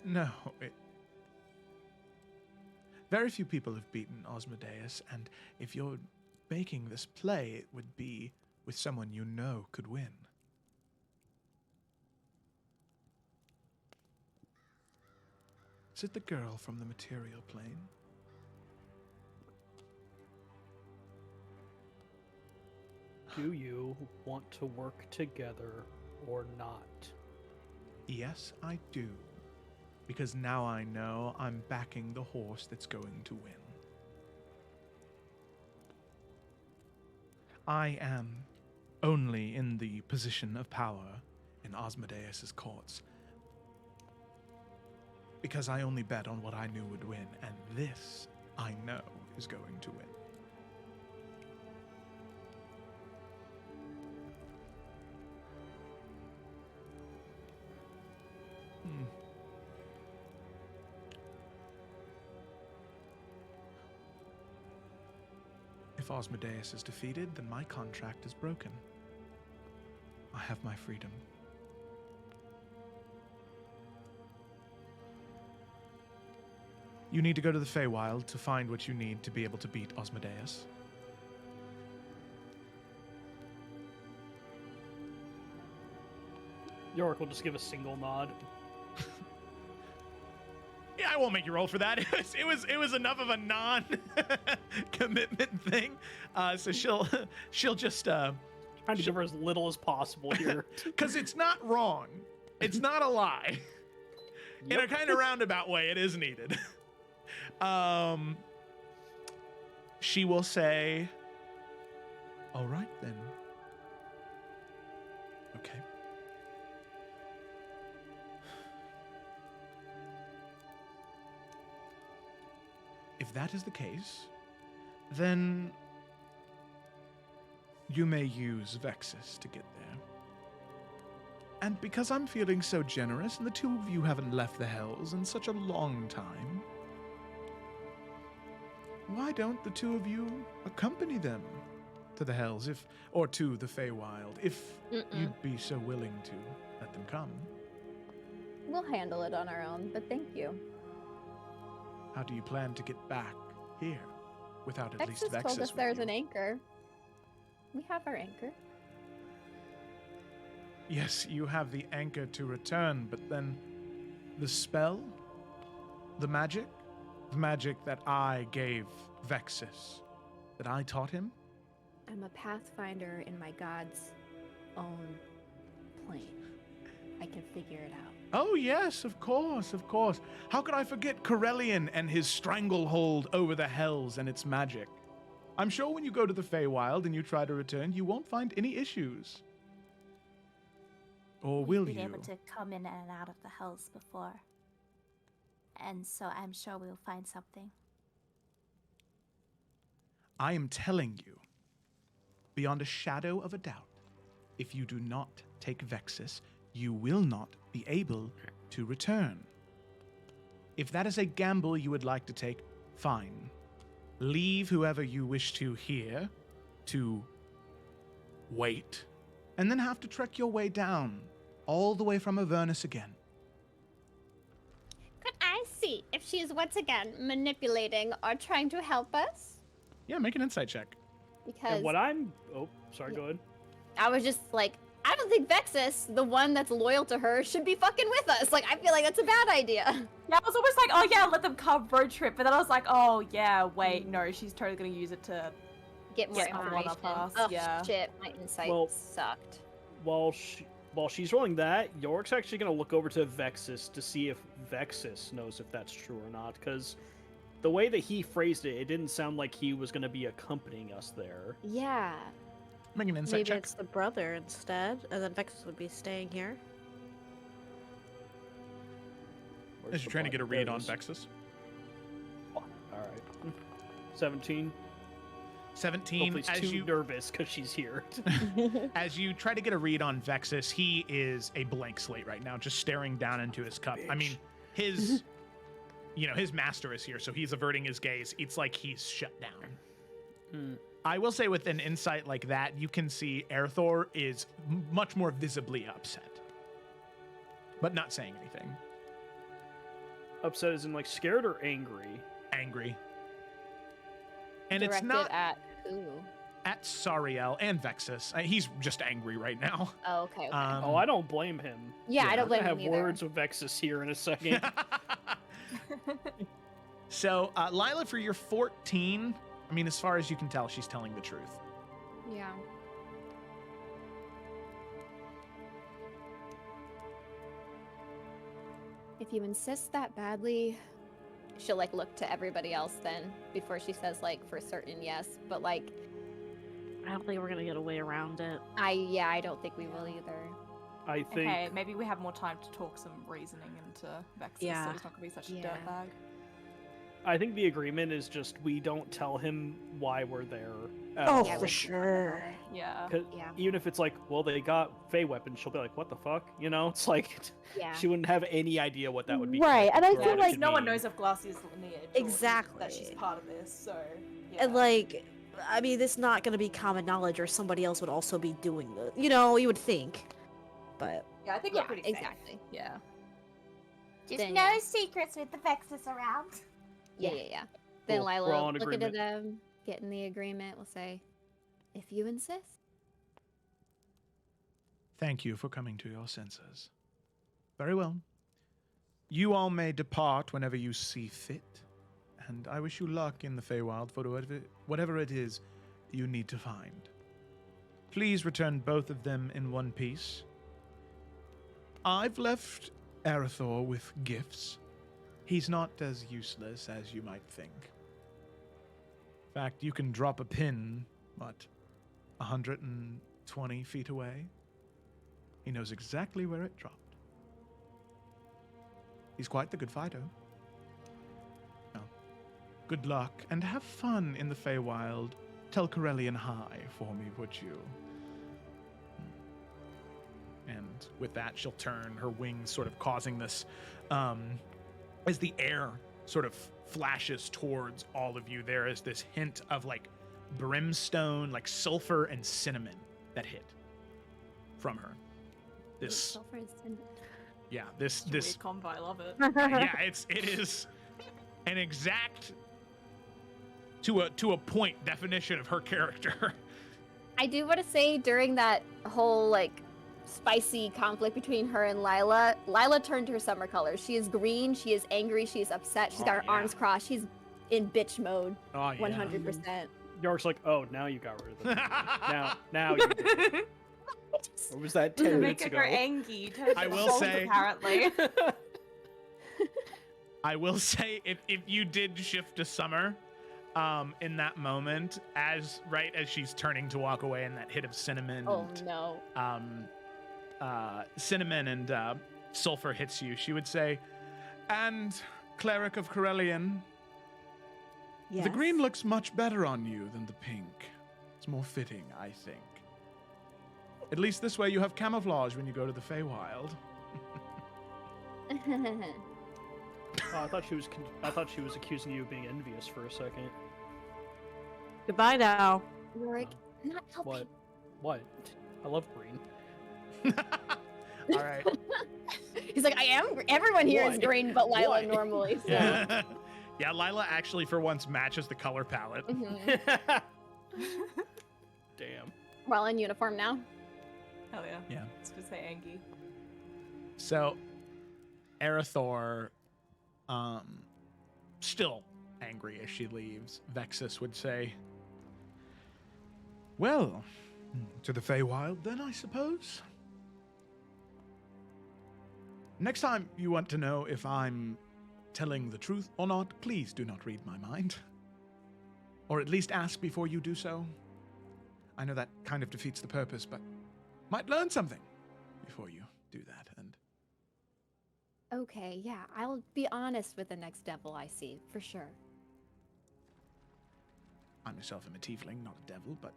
No. Very few people have beaten Osmodeus, and if you're making this play, it would be with someone you know could win. Is it the girl from the material plane? Do you want to work together or not? Yes, I do. Because now I know I'm backing the horse that's going to win. I am only in the position of power in Osmodeus's courts because I only bet on what I knew would win, and this I know is going to win. If Osmodeus is defeated, then my contract is broken. I have my freedom. You need to go to the Feywild to find what you need to be able to beat Osmodeus. Yorick will just give a single nod. Yeah, I won't make you roll for that. It was enough of a non-commitment thing. So she'll just Trying to give her as little as possible here. because it's not wrong. It's not a lie. In a kind of roundabout way, it is needed. She will say, "All right then." Okay. If that is the case, then you may use Vexus to get there. And because I'm feeling so generous and the two of you haven't left the Hells in such a long time, why don't the two of you accompany them to the Hells, or to the Feywild, if you'd be so willing to let them come? We'll handle it on our own, but thank you. How do you plan to get back here without at least Vexus Vexus told us with there's you? an anchor. We have our anchor. Yes, you have the anchor to return, but then the spell, the magic that I gave Vexus, that I taught him. I'm a pathfinder in my god's own plane. I can figure it out. Oh yes, of course, of course. How could I forget Corellian and his stranglehold over the Hells and its magic? I'm sure when you go to the Feywild and you try to return, you won't find any issues. Or will We've been you? able to come in and out of the Hells before. And so I'm sure we'll find something. I am telling you, beyond a shadow of a doubt, if you do not take Vexus, you will not be able to return. If that is a gamble you would like to take, fine. Leave whoever you wish to here to wait, and then have to trek your way down, all the way from Avernus again. Could I see if she is once again manipulating or trying to help us? Yeah, make an insight check. Because And what I'm... Oh, sorry, go ahead. I was just like, I don't think Vexus, the one that's loyal to her, should be fucking with us. Like, I feel like that's a bad idea. Yeah, I was almost like, oh yeah, let them come road trip. But then I was like, oh yeah, wait, no, she's totally gonna use it to. Get more Get one information. up us, Oh yeah. shit, my insight Well- sucked. While she's rolling that, Yorick's actually going to look over to Vexus to see if Vexus knows if that's true or not, because the way that he phrased it, it didn't sound like he was going to be accompanying us there. Yeah. Make an insight Maybe check. it's the brother instead, and then Vexus would be staying here. Where's As the you're trying to button? get a There read it on is. Vexus. All right. 17. 17, Hopefully as he's too you nervous because she's here. as you try to get a read on Vexus, he is a blank slate right now, just staring down into his cup. I mean, his his master is here, so he's averting his gaze. It's like he's shut down. I will say with an insight like that, you can see Airthor is much more visibly upset. but not saying anything. Upset as in like scared or angry? Angry. And Directed it's not at who? at Sariel and Vexus. He's just angry right now. Oh, okay. okay. Oh, I don't blame him. yeah, I don't blame I have him either. words with Vexus here in a second. So, Lila, for your 14, I mean, as far as you can tell, she's telling the truth. Yeah. If you insist that badly, she'll like look to everybody else then before she says like for certain yes. But like, I don't think we're gonna get a way around it. I don't think we will either. I think Okay, maybe we have more time to talk some reasoning into Vexus, so Yeah. he's not gonna be such a Yeah. dirtbag. I think the agreement is just we don't tell him why we're there. at Oh, all. Yeah, for we- sure. Yeah. 'Cause Yeah. even if it's like, well, they got Fey weapons, she'll be like, what the fuck? You know, it's like Yeah. she wouldn't have any idea what that would be. Right, and I connected to or feel what it like- could no one mean. knows of Glacia's lineage. or Exactly. That she's part of this, so. Yeah. And like, I mean, it's not gonna be common knowledge, or somebody else would also be doing the. You know, you would think, but Yeah, I think Yeah, we're pretty safe. exactly. Yeah. Just Then, no yeah. secrets with the Vexus around. Yeah. Then Cool, we're Lila all will in look into agreement. them, get in the agreement. We'll say, if you insist. Thank you for coming to your senses. Very well. You all may depart whenever you see fit, and I wish you luck in the Feywild for whatever it is you need to find. Please return both of them in one piece. I've left Arathor with gifts. He's not as useless as you might think. In fact, you can drop a pin, 120 feet away? He knows exactly where it dropped. He's quite the good fighter. Well, good luck, and have fun in the Feywild. Tell Corellian hi for me, would you? And with that, she'll turn, her wings sort of causing this, as the air sort of flashes towards all of you, there is this hint of like brimstone, like sulfur and cinnamon that hit from her. This, Sulfur and cinnamon. yeah, this Weird combo, I love it. yeah, it is an exact to a point definition of her character. I do want to say during that whole like spicy conflict between her and Lila turned her summer colors. She is green, she is angry, she is upset, she's got Oh, her yeah. arms crossed, she's in bitch mode, Oh yeah. 100%. York's like, oh, now you got rid of them. now you did. Or was that 10 minutes Making ago? her angry. Turn I her will souls, say- apparently. I will say if you did shift to summer, in that moment, as she's turning to walk away, and that hit of cinnamon Oh and no. cinnamon and sulfur hits you, she would say, and Cleric of Corellian, the green looks much better on you than the pink. It's more fitting, I think. At least this way you have camouflage when you go to the Feywild. Oh, I thought she was accusing you of being envious for a second. goodbye now. Yorick, not helping. What? What? I love green. All right. He's like, everyone here is Why? green but Lila Why? normally, so. Yeah, Lila actually for once matches the color palette. Mhm. Damn. We're all in uniform now. Hell yeah. Yeah. Let's just say Angie. So, Arathor, still angry as she leaves, Vexus would say, well, to the Feywild then, I suppose. Next time you want to know if I'm telling the truth or not, please do not read my mind. Or at least ask before you do so. I know that kind of defeats the purpose, but might learn something before you do that. And Okay, yeah, I'll be honest with the next devil I see, for sure. I myself am a tiefling, not a devil, but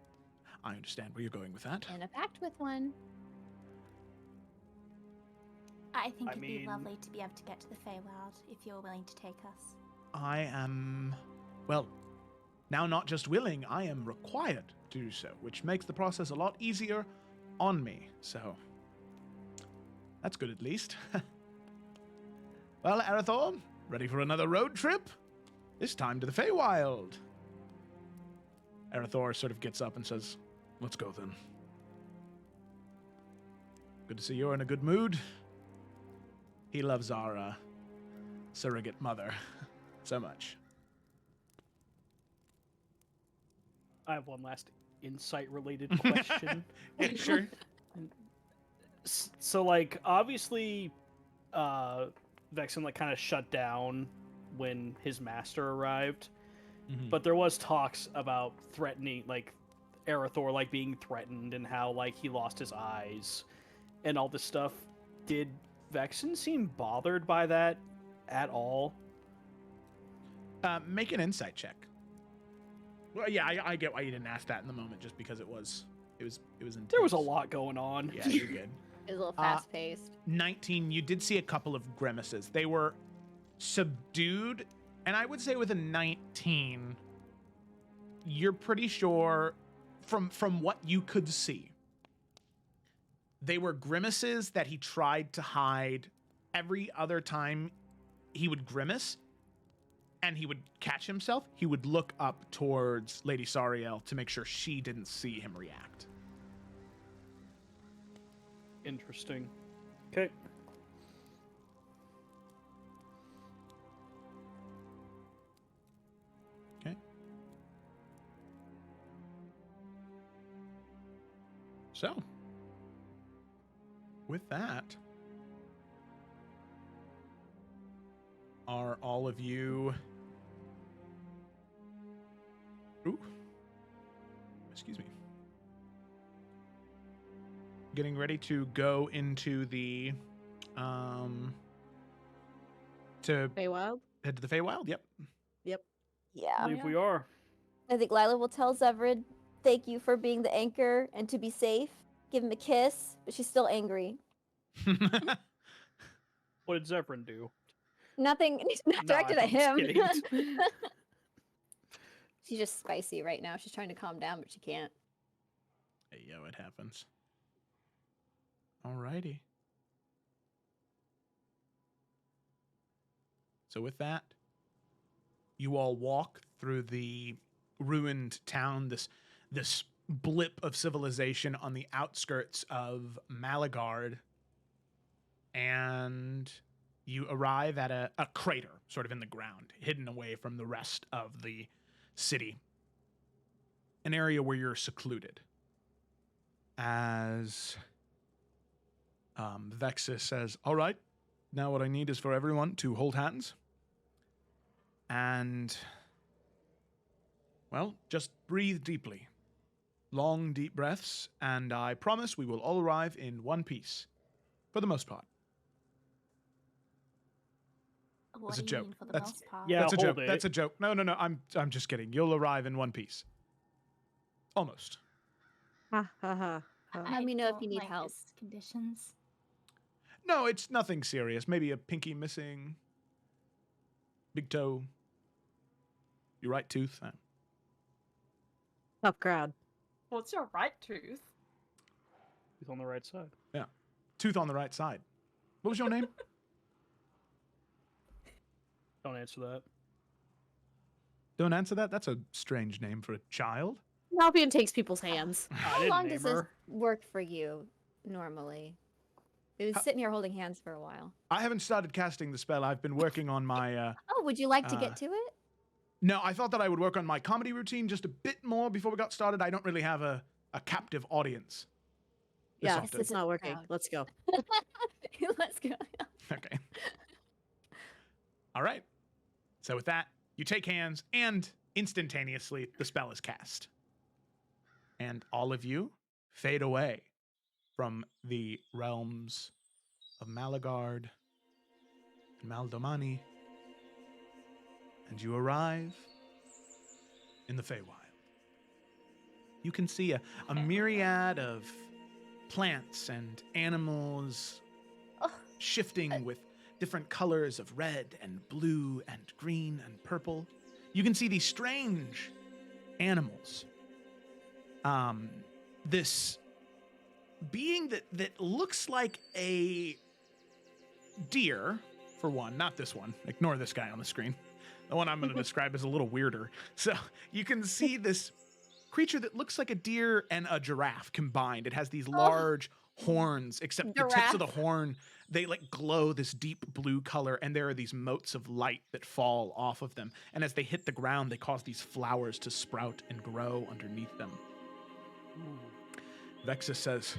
I understand where you're going with that. In a pact with one. I think I it'd be mean- lovely to be able to get to the Feywild if you're willing to take us. I am, well, now not just willing, I am required to do so, which makes the process a lot easier on me. So, that's good at least. Well, Arathor, ready for another road trip? This time to the Feywild. Arathor sort of gets up and says, let's go then. Good to see you're in a good mood. He loves our surrogate mother so much. I have one last insight-related question. Yeah, sure. So, like, obviously, Vexen, like, kind of shut down when his master arrived. Mhm. But there was talks about threatening, like, Arathor, like, being threatened and how, like, he lost his eyes and all this stuff. Did Vexen seem bothered by that at all? Make an insight check. Well, yeah, I get why you didn't ask that in the moment, just because it was intense. There was a lot going on. Yeah, you're good. It was a little fast paced. 19, you did see a couple of grimaces. They were subdued, and I would say with a 19, you're pretty sure from what you could see, they were grimaces that he tried to hide. Every other time he would grimace and he would catch himself, he would look up towards Lady Sariel to make sure she didn't see him react. Interesting. Okay. Okay. So, with that, are all of you... Ooh. Excuse me. Getting ready to go into the... to Feywild? head to the Feywild? Yep. Yep. Yeah. I believe we are. I think Lila will tell Zevrid, thank you for being the anchor and to be safe. Give him a kiss, but she's still angry. What did Zevran do? Nothing, it's not No, directed at I'm just him. kidding. She's just spicy right now. She's trying to calm down, but she can't. Hey, yo, it happens. Alrighty. So with that, you all walk through the ruined town, this blip of civilization on the outskirts of Malagard, and you arrive at a crater sort of in the ground, hidden away from the rest of the city. An area where you're secluded. As Vexus says, all right, now what I need is for everyone to hold hands. And, well, just breathe deeply. Long, deep breaths, and I promise we will all arrive in one piece. For the most part. What It's a do you joke. mean for the That's- most part? Yeah, That's a hold joke. it. That's a joke. No, I'm just kidding. You'll arrive in one piece. Almost. Ha ha ha. Let me know if don't you need like help. this Conditions. No, it's nothing serious. Maybe a pinky missing. Big toe. Your right tooth. Tough crowd. What's your right tooth? He's on the right side. Tooth on the right side. What was your name? Don't answer that. Don't answer that. That's a strange name for a child. Albion takes people's hands. I How didn't long name does this her. work for you normally? It was sitting here holding hands for a while. I haven't started casting the spell. I've been working on my... Oh, would you like to get to it? No, I thought that I would work on my comedy routine just a bit more before we got started. I don't really have a captive audience. this Yeah, often. it's not working. Crowd. Let's go. Let's go. Okay. All right. So with that, you take hands, and instantaneously the spell is cast. And all of you fade away from the realms of Malagard and Maldomani, and you arrive in the Feywild. You can see a myriad of plants and animals shifting with different colors of red and blue and green and purple. You can see these strange animals. This being that looks like a deer, for one. Not this one. Ignore this guy on the screen. The one I'm going to describe is a little weirder. So you can see this creature that looks like a deer and a giraffe combined. It has these large horns, except the tips of the Giraffe. horn, they like glow this deep blue color, and there are these motes of light that fall off of them. And as they hit the ground, they cause these flowers to sprout and grow underneath them. Vexus says,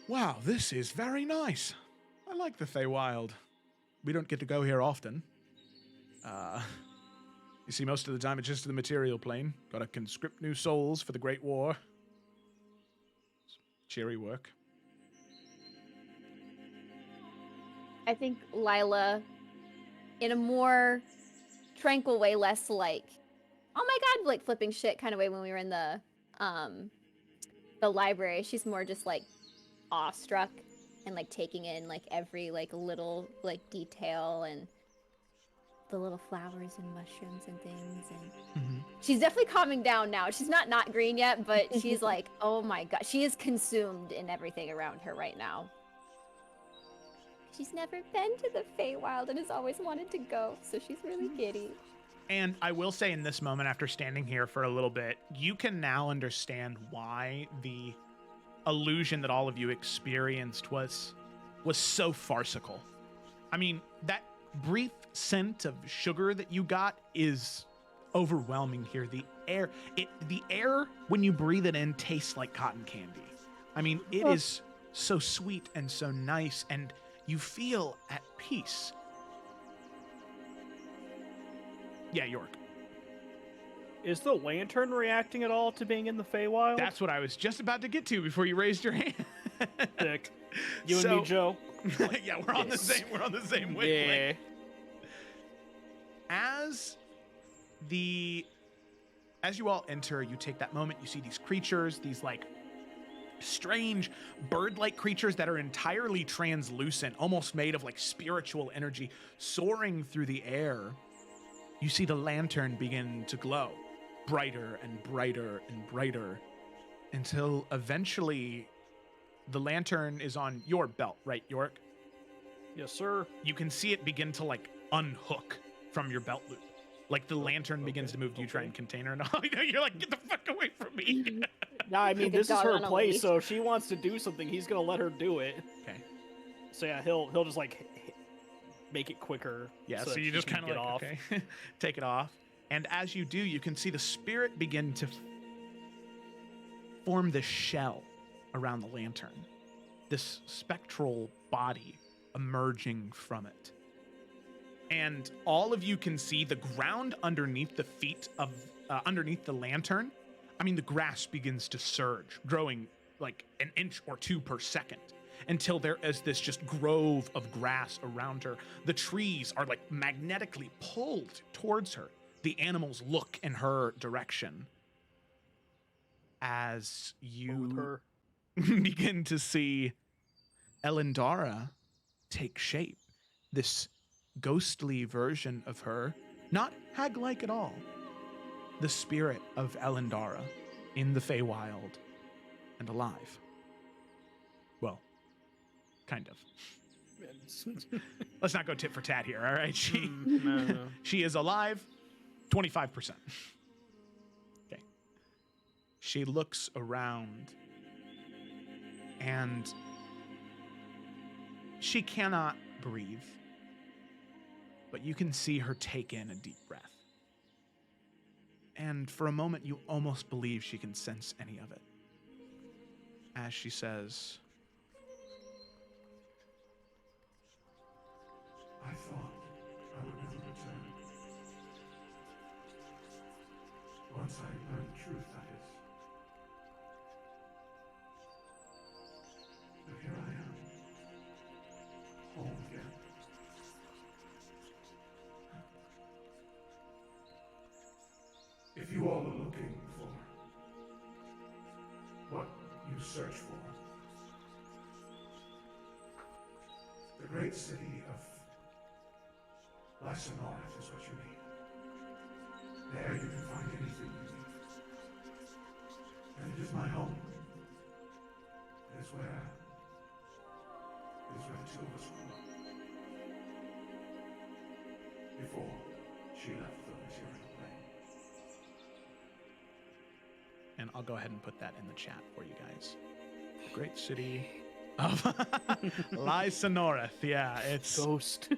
"Wow, this is very nice. I like the Feywild. We don't get to go here often. You see, most of the time it's just the material plane. Gotta conscript new souls for the Great War. It's cheery work." I think Lila, in a more tranquil way, less like, oh my god, like flipping shit kind of way when we were in the library. She's more just like awestruck and like taking in like every like little like detail and the little flowers and mushrooms and things, and she's definitely calming down now. She's not green yet, but she's like, oh my god, she is consumed in everything around her right now. She's never been to the Feywild and has always wanted to go, so she's really giddy. And I will say in this moment, after standing here for a little bit, you can now understand why the illusion that all of you experienced was so farcical. I mean, that brief scent of sugar that you got is overwhelming here. The air when you breathe it in tastes like cotton candy. I mean, it is so sweet and so nice, and you feel at peace. Yeah, York. Is the lantern reacting at all to being in the Feywild? That's what I was just about to get to before you raised your hand. Dick. You and me, Joe. Yeah, we're on the same wavelength. Yeah. As you all enter, you take that moment, you see these creatures, these like strange bird-like creatures that are entirely translucent, almost made of like spiritual energy, soaring through the air. You see the lantern begin to glow brighter and brighter and brighter until eventually the lantern is on your belt, right, York? Yes, sir. You can see it begin to like unhook from your belt loop. Like the lantern begins to move. Do you try and contain her? No, you're like, get the fuck away from me. No, I mean, Like a this is dog her on a place, leash. so if she wants to do something, he's gonna let her do it. Okay. So yeah, he'll just like make it quicker. Yeah, so so that you she just can kind of get like, off. okay, take it off. And as you do, you can see the spirit begin to form this shell around the lantern. This spectral body emerging from it. And all of you can see the ground underneath the feet of, underneath the lantern. I mean, the grass begins to surge, growing like an inch or two per second, until there is this just grove of grass around her. The trees are like magnetically pulled towards her. The animals look in her direction. As you begin to see Elendara take shape, this ghostly version of her, not hag-like at all, the spirit of Elendara in the Feywild and alive. Well, kind of. Let's not go tit for tat here, all right? She is alive, 25%. Okay. She looks around and she cannot breathe, but you can see her take in a deep breath. And for a moment, you almost believe she can sense any of it. As she says, I thought I would never return. Once I learned the truth, that is. But here I am, home again. If you all are looking for what you search for, the great city of Lysonorath is what you need. There you can find anything you need. And it is my home. It is where the two of us grew up. before she left the material plane. And I'll go ahead and put that in the chat for you guys. The great city of Lysanoreth. Yeah, it's... Ghost.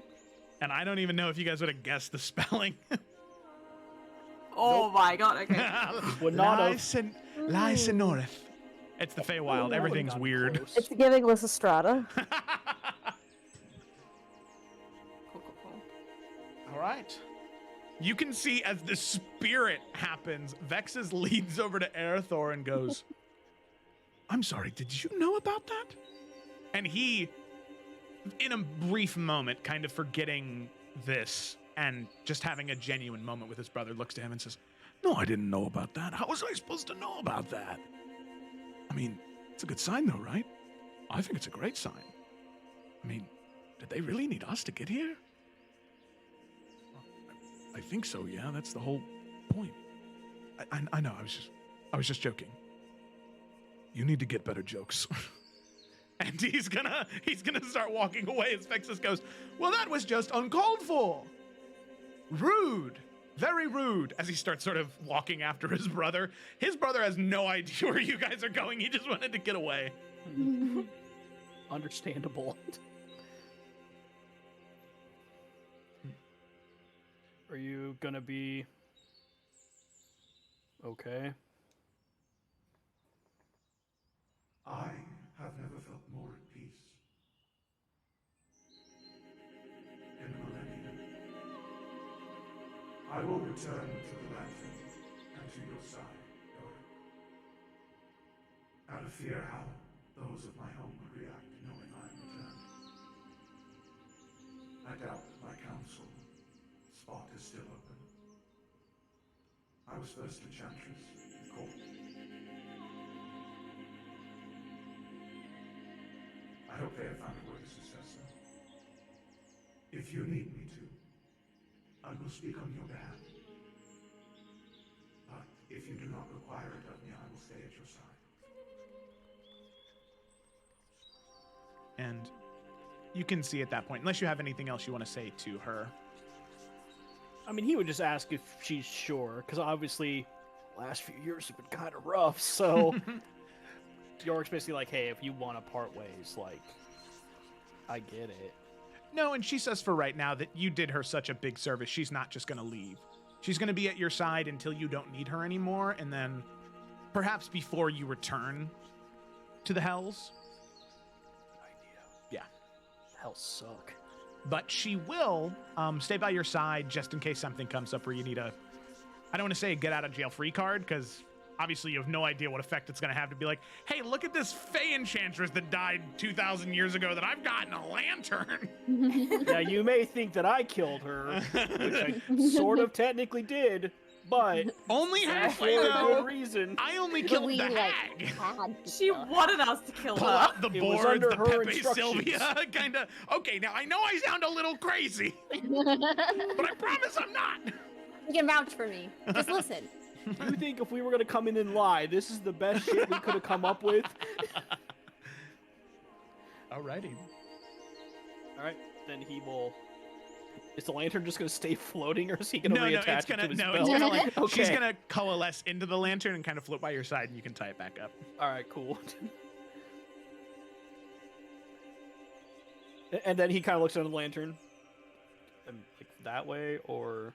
And I don't even know if you guys would have guessed the spelling. Oh my god, okay. Would not have. Lysanoreth. It's the Feywild. Everything's Not weird. close. It's giving Lysistrata. Cool. All right. You can see as the spirit happens, Vexus leans over to Aerithor and goes, I'm sorry, did you know about that? And he, in a brief moment, kind of forgetting this and just having a genuine moment with his brother, looks to him and says, no, I didn't know about that. How was I supposed to know about that? I mean, it's a good sign though, right? I think it's a great sign. I mean, did they really need us to get here? I think so, yeah. That's the whole point. I know, I was just joking. You need to get better jokes. And he's gonna start walking away as Vexus goes, well, that was just uncalled for. Rude. Very rude. As he starts sort of walking after his brother. His brother has no idea where you guys are going. He just wanted to get away. Understandable. Are you gonna be okay? I have never felt more at peace. In a millennium, I will return to the lantern and to your side, Yorick. Out of fear how those of my home would react knowing I am returned. I doubt that my council spot is still open. I was first enchantress of court. I hope they have found a worthy successor. If you need me to, I will speak on your behalf. But if you do not require it of me, I will stay at your side. And you can see at that point, unless you have anything else you want to say to her. I mean, he would just ask if she's sure, because obviously, last few years have been kind of rough. So, Yorick's basically like, "Hey, if you want to part ways, like, I get it." No, and she says for right now that you did her such a big service, she's not just going to leave. She's going to be at your side until you don't need her anymore, and then perhaps before you return to the Hells. Yeah. Hell suck. But she will stay by your side just in case something comes up where you need a, I don't want to say a get out of jail free card, because obviously you have no idea what effect it's going to have to be like, hey, look at this Fey Enchantress that died 2,000 years ago that I've gotten a lantern. Now, you may think that I killed her, which I sort of technically did, but Only for halfway a though. good reason. I only But killed we, the like, hag. had to She kill her. wanted us to kill Pull her. out the It was boards, under the her Pepe instructions. Sylvia kind of. Okay, now I know I sound a little crazy, but I promise I'm not. You can vouch for me. Just listen. Do you think if we were going to come in and lie, this is the best shit we could have come up with? Alrighty. Alright, then he will... Is the lantern just going to stay floating, or is he going to No, reattach it's gonna it to his no, belt? it's gonna like Okay. she's gonna coalesce into the lantern and kind of float by your side, and you can tie it back up. Alright, cool. And then he kind of looks under the lantern. Like that way, or...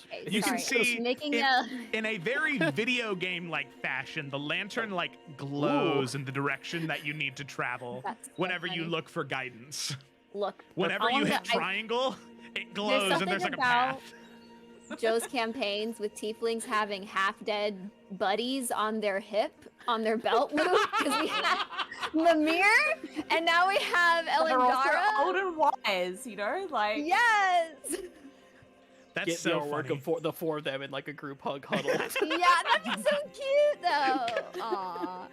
Okay, You can sorry, see making it- a In a very video game like fashion, the lantern like glows in the direction that you need to travel That's so whenever you funny. look for guidance. look. Whenever all you I'm hit go- I- triangle, it glows and something there's like a about- path. Joe's campaigns with tieflings having half-dead buddies on their hip, on their belt loop, because we have Mimir, and now we have They're also old Elendara. and wise, you know? Like, Yes! That's Get so the artwork funny. of the four of them in like a group hug huddle. Yeah, that'd be so cute, though. Aw.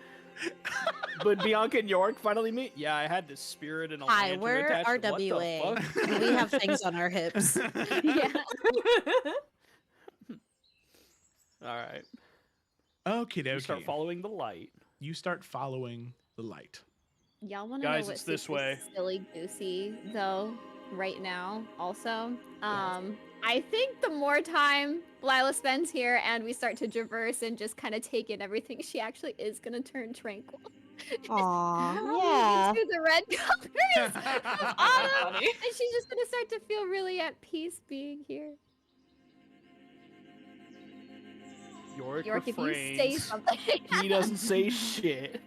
But Bianca and York finally meet. Yeah, I had this spirit and a Hi, lantern we're attached. What the RWA. fuck? We have things on our hips. Yeah. All right. Okie You dokie. start following the light. You start following the light. Y'all want to know Guys, what's it's this way. silly goosey, though, right now, also? I think the more time Lila spends here and we start to traverse and just kind of take in everything, she actually is gonna turn tranquil. Aw, yeah. Into the red colors of autumn, Funny. and she's just gonna start to feel really at peace being here. Yorick York, if you say refrains. something, He doesn't say shit.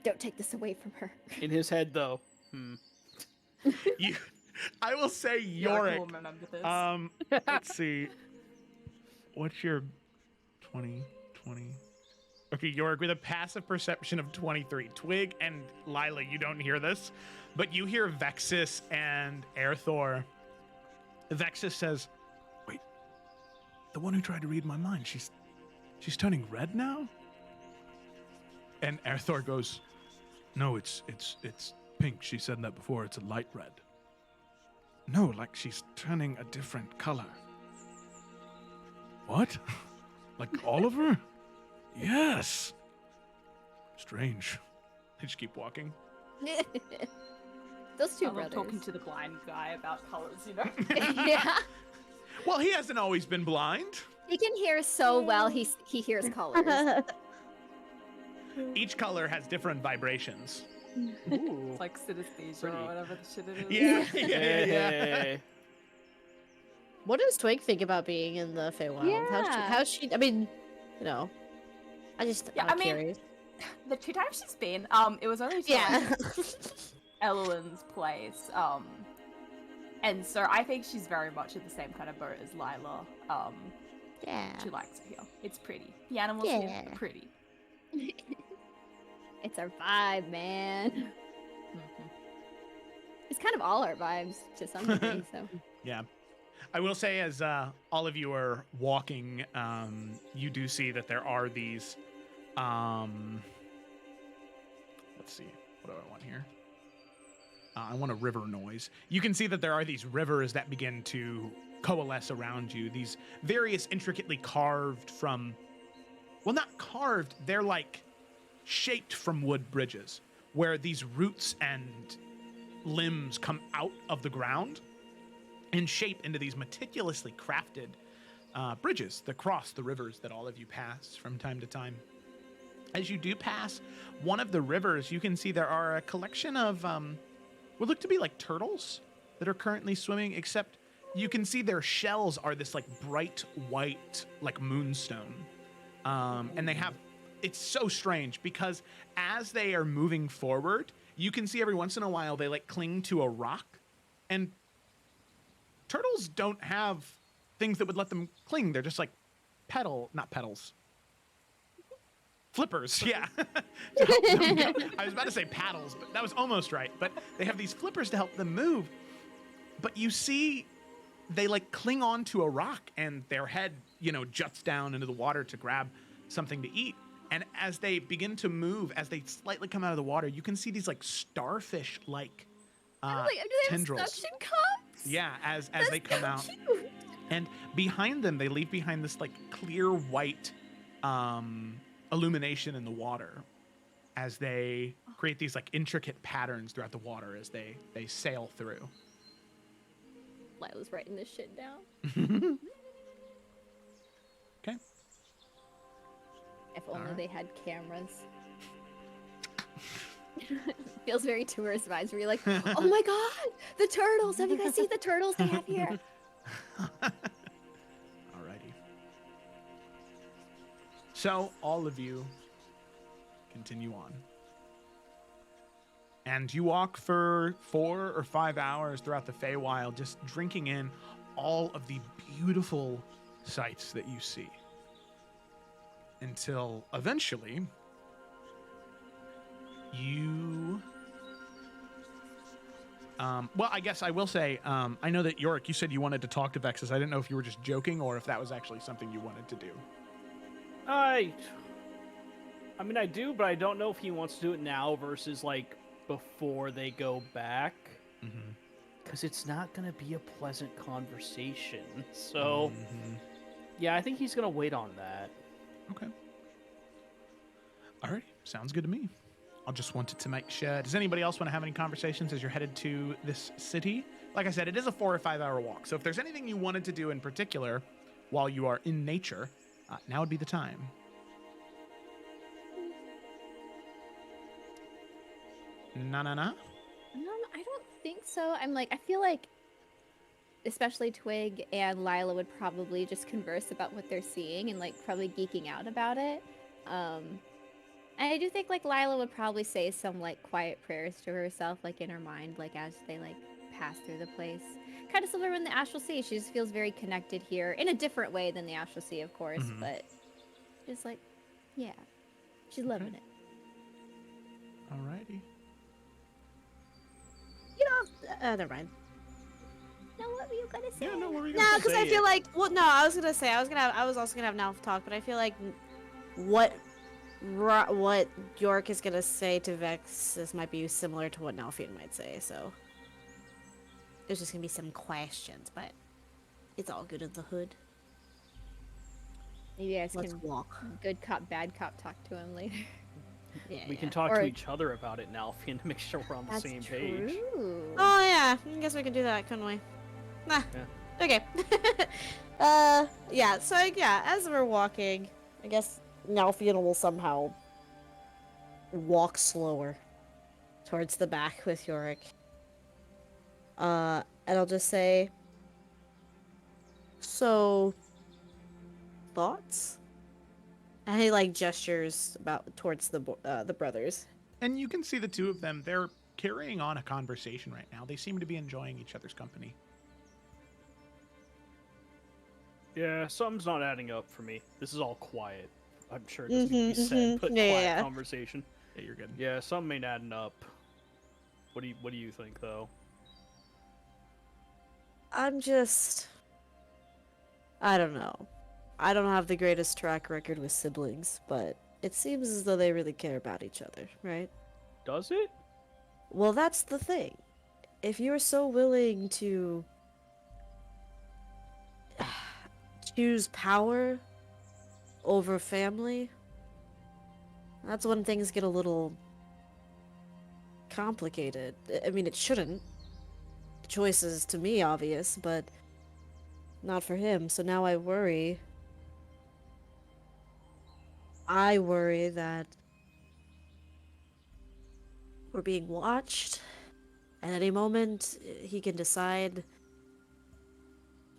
don't take this away from her. In his head, though. You, I will say Yorick Yorick. will remember this. Let's see. What's your 20? Okay, Yorick, with a passive perception of 23. Twig and Lila, you don't hear this, but you hear Vexus and Airthor. Vexus says, Wait, the one who tried to read my mind, she's turning red now? and Airthor goes, No, it's pink. She said that before. It's a light red. No, like she's turning a different color. What? Like Oliver? Yes. Strange. they just keep walking. Those two I love brothers. talking to the blind guy about colors, you know? Yeah, Well, he hasn't always been blind. he can hear so well. He hears colors. Each color has different vibrations. Ooh. It's like synesthesia Pretty. or whatever the shit it is. Hey. What does Twig think about being in the Feywild? Yeah. How's she? I mean, I'm I mean, curious. The 2 times she's been, it was only to Yeah. Elwyn's place. And so I think she's very much in the same kind of boat as Lila. Yeah. She likes it here. It's pretty. The animals Yeah. here are pretty. It's our vibe, man. It's kind of all our vibes to some degree. So Yeah. I will say, as all of you are walking, you do see that there are these. Let's see. What do I want here? I want a river noise. You can see that there are these rivers that begin to coalesce around you. These various intricately carved from. Well, not carved. They're like shaped from wood bridges, where these roots and limbs come out of the ground and shape into these meticulously crafted bridges that cross the rivers that all of you pass from time to time. As you do pass one of the rivers, you can see there are a collection of what look to be like turtles that are currently swimming, except you can see their shells are this like bright white, like moonstone. And they have, it's so strange because as they are moving forward, you can see every once in a while they like cling to a rock, and turtles don't have things that would let them cling. They're just like not petals. Flippers, yeah. I was about to say paddles, but that was almost right. But they have these flippers to help them move. But you see they like cling on to a rock and their head, juts down into the water to grab something to eat. And as they begin to move, as they slightly come out of the water, you can see these like starfish-like do they tendrils. have suction cups? Yeah, as they come out. Cute. And behind them, they leave behind this like clear white illumination in the water as they create these like intricate patterns throughout the water as they sail through. Lila's writing this shit down. Okay. If only Alright. they had cameras. Feels very tourist vibes where you're like, oh my god, the turtles! Have you guys seen the turtles they have here? Alrighty. So all of you continue on. And you walk for 4 or 5 hours throughout the Feywild, just drinking in all of the beautiful sights that you see. Until eventually, you... well, I guess I will say, I know that Yorick, you said you wanted to talk to Vexus. I didn't know if you were just joking or if that was actually something you wanted to do. I mean, I do, but I don't know if he wants to do it now versus, like, before they go back. Mm-hmm. Because it's not going to be a pleasant conversation. So, yeah, I think he's going to wait on that. Okay. All right. Sounds good to me. I just wanted to make sure. Does anybody else want to have any conversations as you're headed to this city? like I said, it is a 4 or 5 hour walk. So if there's anything you wanted to do in particular while you are in nature, now would be the time. Na. I don't think so. I feel like especially Twig and Lila would probably just converse about what they're seeing and like probably geeking out about it. And I do think like Lila would probably say some like quiet prayers to herself, like in her mind, like as they like pass through the place. Kind of similar in the Astral Sea. She just feels very connected here in a different way than the Astral Sea, of course, Mhm. but just like, yeah, she's loving it. Alrighty. You know, never mind. No, what were you gonna say? Yeah, no, what were you No, gonna because say? I feel like, well, no, I was also gonna have Nalf talk, but I feel like what York is gonna say to Vex, this might be similar to what Nalfian might say, so there's just gonna be some questions, but it's all good in the hood. Maybe you guys Let's can walk. good cop, bad cop talk to him later. Yeah, We can yeah. talk Or- to each other about it now, Finn, to make sure we're on the That's same true. page. Oh yeah, I guess we can do that, couldn't we? Nah. Yeah. Okay. Yeah. So yeah, as we're walking, I guess Nalfian will somehow walk slower towards the back with Yorick. And I'll just say, so, thoughts? And he like gestures about towards the brothers. And you can see the two of them. They're carrying on a conversation right now. They seem to be enjoying each other's company. Yeah, something's not adding up for me. This is all quiet. I'm sure it doesn't need to be Mhm, said, mhm. but Yeah, quiet yeah. conversation. Yeah, you're good. Yeah, something ain't adding up. What do you think though? I'm just, I don't know. I don't have the greatest track record with siblings, but it seems as though they really care about each other, right? Does it? Well, that's the thing. If you're so willing to choose power over family, that's when things get a little complicated. I mean, it shouldn't. The choice is, to me, obvious, but not for him. So now I worry. I worry that we're being watched. At any moment, he can decide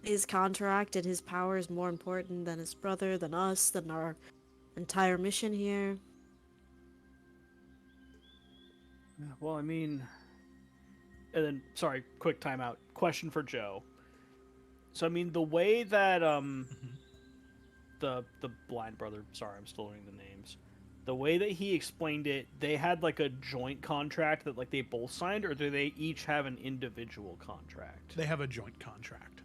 his contract and his power is more important than his brother, than us, than our entire mission here. Well, I mean, and then sorry, quick timeout. Question for Joe. So I mean, the way that the blind brother, sorry, I'm still learning the names. The way that he explained it, they had like a joint contract that like they both signed, or do they each have an individual contract? They have a joint contract.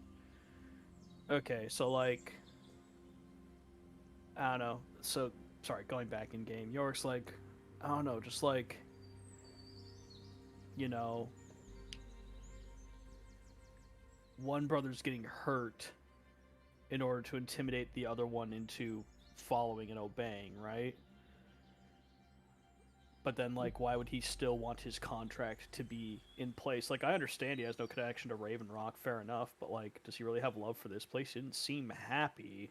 Okay, so like, I don't know. So sorry, going back in game, York's like, I don't know, just like, you know, one brother's getting hurt in order to intimidate the other one into following and obeying, right? But then, like, why would he still want his contract to be in place? Like, I understand he has no connection to Raven Rock, fair enough, but, like, does he really have love for this place? He didn't seem happy.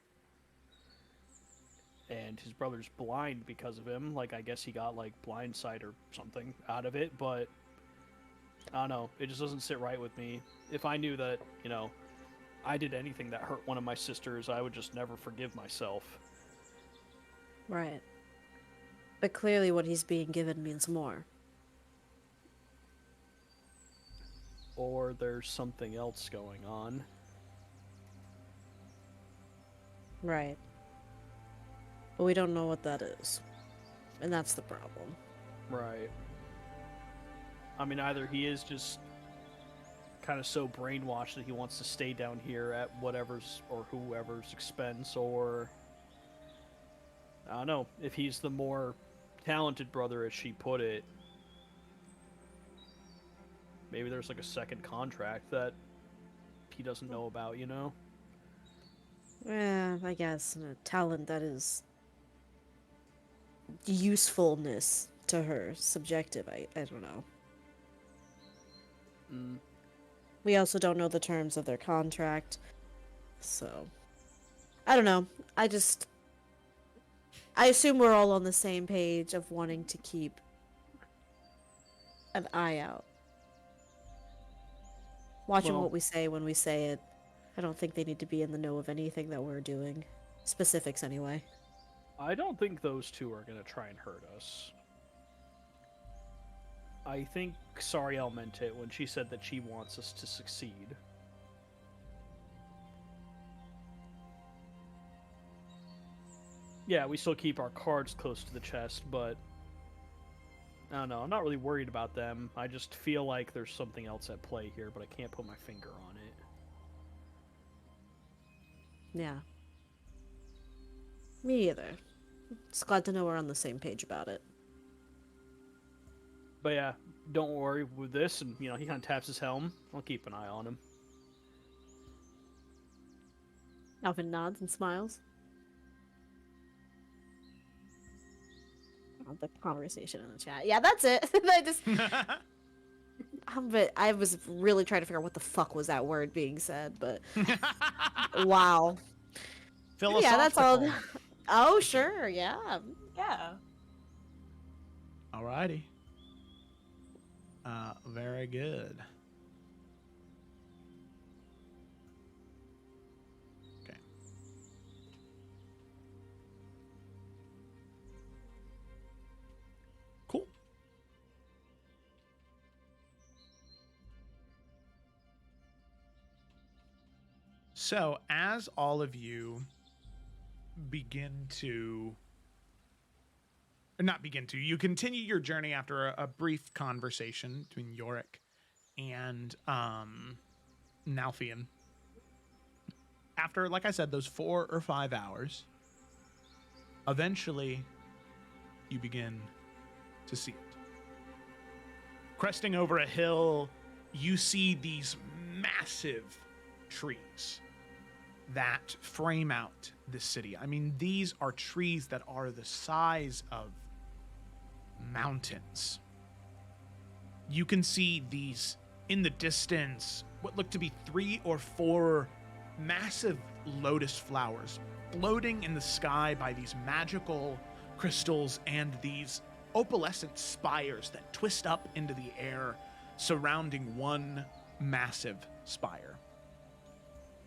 And his brother's blind because of him. Like, I guess he got, like, blind sight or something out of it, but I don't know. It just doesn't sit right with me. If I knew that, you know, I did anything that hurt one of my sisters, I would just never forgive myself. Right. But clearly what he's being given means more. Or there's something else going on. Right. But we don't know what that is. And that's the problem. Right. I mean, either he is just kind of so brainwashed that he wants to stay down here at whatever's or whoever's expense, or I don't know, if he's the more talented brother, as she put it, maybe there's like a second contract that he doesn't know about, you know? Yeah, I guess. And a talent that is usefulness to her. Subjective, I don't know. Mm. We also don't know the terms of their contract. So, I don't know. I assume we're all on the same page of wanting to keep an eye out. Watching Well- what we say when we say it. I don't think they need to be in the know of anything that we're doing. Specifics, anyway. I don't think those two are going to try and hurt us. I think Sariel meant it when she said that she wants us to succeed. Yeah, we still keep our cards close to the chest, but I don't know. I'm not really worried about them. I just feel like there's something else at play here, but I can't put my finger on it. Yeah. Me either. Just glad to know we're on the same page about it. But yeah, don't worry with this, and he kind of taps his helm. I'll keep an eye on him. Alvin nods and smiles. Oh, the conversation in the chat. Yeah, that's it. I was really trying to figure out what the fuck was that word being said, but wow. Yeah, that's all. Oh, sure, yeah. Yeah. Alrighty. Very good. Okay. Cool. So, as all of you you continue your journey after a brief conversation between Yorick and Nalfian. After, like I said, those 4 or 5 hours, eventually you begin to see it. Cresting over a hill, you see these massive trees that frame out this city. I mean, these are trees that are the size of mountains. You can see these in the distance, what look to be 3 or 4 massive lotus flowers floating in the sky by these magical crystals and these opalescent spires that twist up into the air surrounding one massive spire.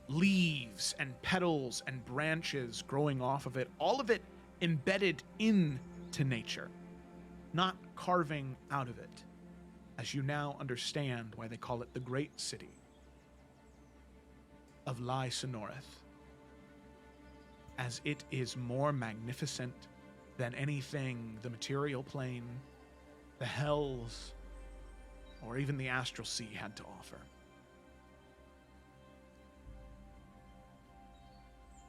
Leaves and petals and branches growing off of it, all of it embedded into nature, not carving out of it, as you now understand why they call it the great city of Lai Sonorith, as it is more magnificent than anything the material plane, the hells, or even the astral sea had to offer.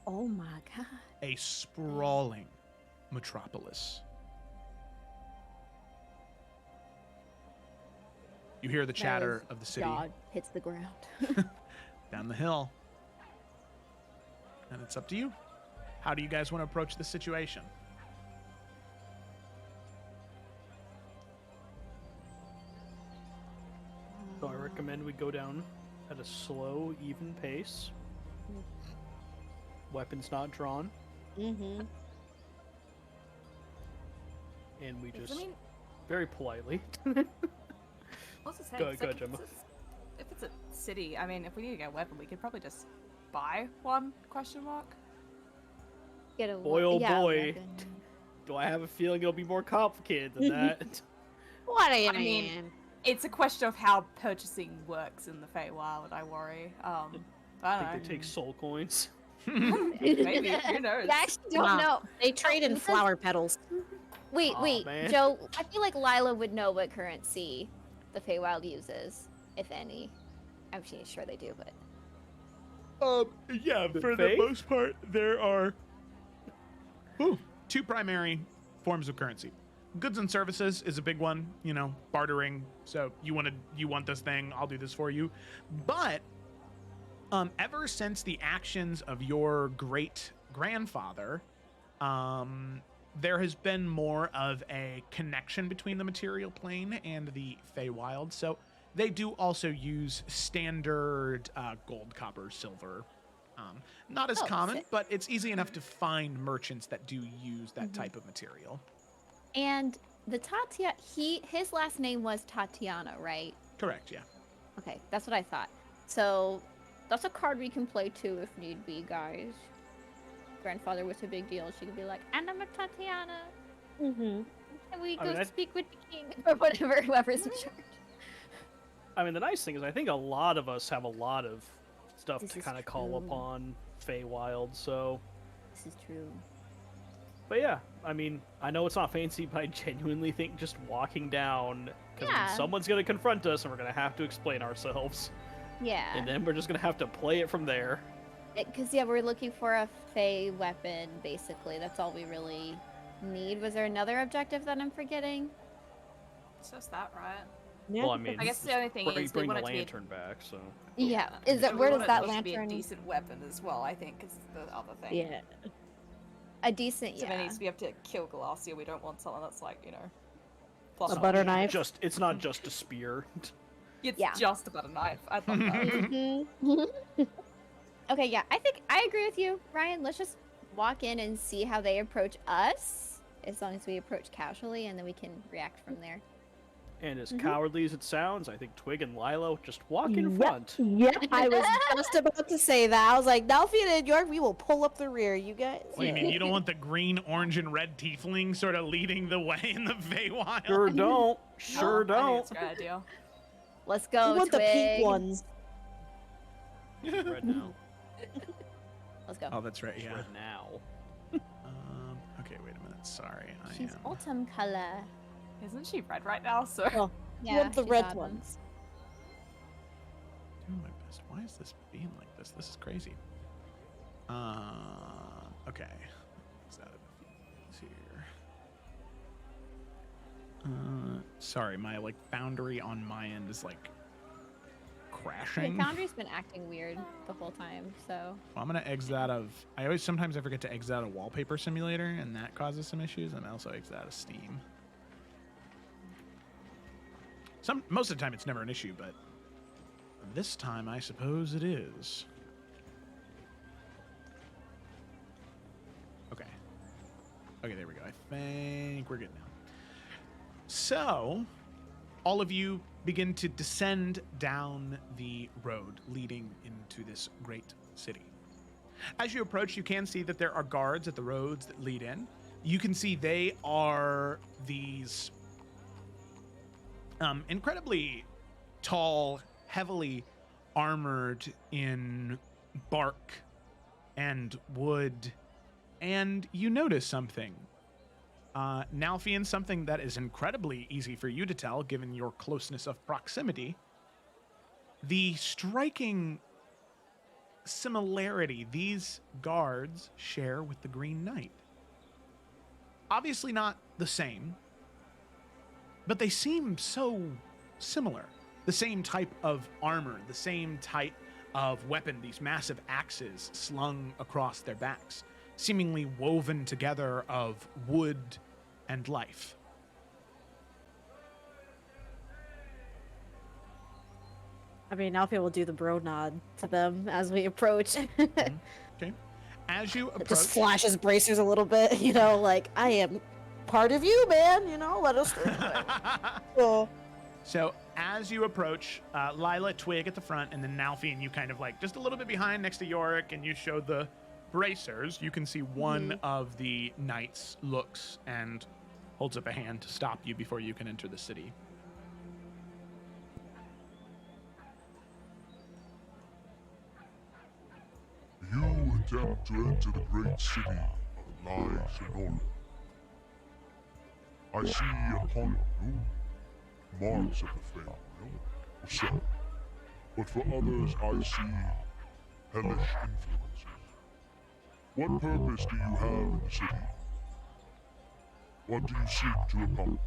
Oh my god. A sprawling metropolis. You hear the chatter of the city God hits the ground. down the hill. And it's up to you. How do you guys want to approach this situation? So I recommend we go down at a slow, even pace. Weapons not drawn. Mm-hmm. And we Because, just I mean, very politely. what's to say? Go ahead, It's go like, ahead, Gemma. if it's a city, I mean, if we need to get a weapon, we could probably just buy one? Question mark. Get a Boy, oh yeah, boy. weapon. Do I have a feeling it'll be more complicated than that? What do you I mean, It's a question of how purchasing works in the Feywild, I worry. I I don't think they take soul coins. know. Maybe, who knows? I actually don't Nah. know. They trade in because- flower petals. Wait, Aw, wait, man. Joe. I feel like Lila would know what currency the Feywild uses, if any. I'm sure they do, but Yeah, The for faith? the most part, there are 2 primary forms of currency. Goods and services is a big one, bartering. So you want this thing, I'll do this for you. But ever since the actions of your great grandfather, there has been more of a connection between the material plane and the Feywild. So They do also use standard gold, copper, silver. Not as Oh, common, sick. but it's easy enough to find merchants that do use that type of material. And the his last name was Tatiana, right? Correct, yeah. Okay, that's what I thought. So that's a card we can play too if need be, guys. Grandfather was a big deal. She could be like, and I'm a Tatiana. Mm-hmm. Can we I go mean, speak with the king? Or whatever, whoever's in charge. I mean, the nice thing is I think a lot of us have a lot of stuff This to is kind of call true. upon Feywild, so... This is true. But yeah, I mean, I know it's not fancy, but I genuinely think just walking down, because Yeah. someone's going to confront us and we're going to have to explain ourselves. Yeah. And then we're just going to have to play it from there. Because, yeah, we're looking for a Fey weapon, basically. That's all we really need. Was there another objective that I'm forgetting? It's just that, right? Yeah. Well, I mean, I guess the only thing bring, is we bring want the it to be lantern back, so... Yeah. Yeah. Is that We where want does it that to be a lantern? decent weapon as well, I think, is the other thing. Yeah. A decent, So if it yeah. needs to be able to kill Glacia, we don't want someone that's like, A butter knife. It's not just a spear. It's Yeah. just about a knife. I thought that. Mm-hmm. Okay, yeah. I think I agree with you, Ryan. Let's just walk in and see how they approach us. As long as we approach casually, and then we can react from there. And as cowardly as it sounds, I think Twig and Lilo just walk in Yep. front. Yep. I was just about to say that. I was like, Nalfian and York, we will pull up the rear, you guys. What do you mean? You don't want the green, orange, and red tiefling sort of leading the way in the Feywild? Sure don't. Sure No, I think don't. it's a great idea. Let's We go, want the pink Twig. ones. Red now. Let's go. Oh, that's right, It's yeah. red now. Okay, wait a minute. Sorry, I She's am. autumn color. Isn't she red right now? So Oh, Yeah, we want the she's red autumn. ones. Doing my best. Why is this being like this? This is crazy. Okay. Is that a few things here? Sorry, my boundary on my end is Okay, crashing. Foundry's been acting weird the whole time, so. Well, I'm gonna exit out of. Sometimes I forget to exit out of Wallpaper Simulator, and that causes some issues. And I also exit out of Steam. Most of the time it's never an issue, but this time I suppose it is. Okay. Okay, there we go. I think we're good now. So, all of you begin to descend down the road leading into this great city. As you approach, you can see that there are guards at the roads that lead in. You can see they are these incredibly tall, heavily armored in bark and wood. And you notice something. Nalfian, something that is incredibly easy for you to tell given your closeness of proximity. The striking similarity these guards share with the Green Knight. Obviously not the same, but they seem so similar. The same type of armor, the same type of weapon, these massive axes slung across their backs, seemingly woven together of wood and life. I mean, Alfie will do the bro nod to them as we approach. Okay. As you approach, Just flash his bracers a little bit, like, I am part of you, man, let us through. Oh. So as you approach, Lila, Twig at the front, and then Nalfian, you kind of just a little bit behind next to Yorick, and you show the bracers. You can see one of the knights looks and holds up a hand to stop you before you can enter the city. You attempt to enter the great city that lies in order. I see upon you marks of the Feywild, or so. But for others, I see hellish influences. What purpose do you have in the city? What do you seek to accomplish?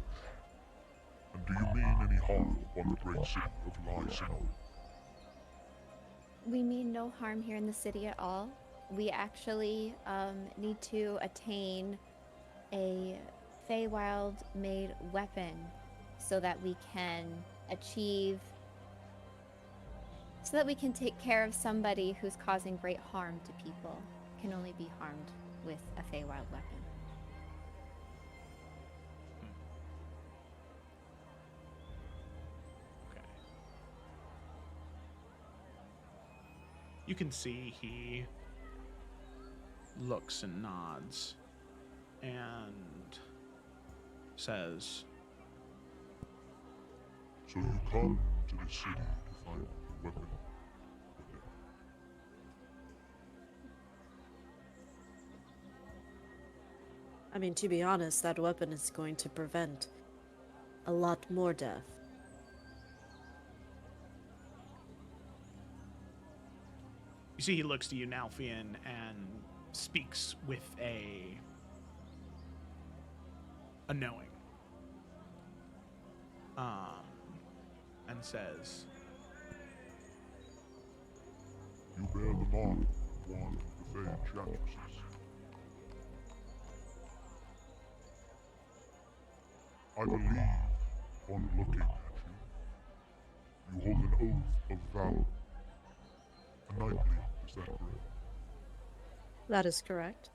And do you mean any harm upon the great city of lies in order? We mean no harm here in the city at all. We actually need to attain a Feywild-made weapon so that we can achieve So that we can take care of somebody who's causing great harm to people. Can only be harmed with a Feywild weapon. Okay. You can see he looks and nods and says, So you come to the city to find the weapon. I mean, to be honest, that weapon is going to prevent a lot more death. you see he looks to you, Nalfian, and speaks with a knowing. And says, You bear the mark of one of the Fey enchantresses. I believe, on looking at you, you hold an oath of valor. A knightly, is that correct? That is correct.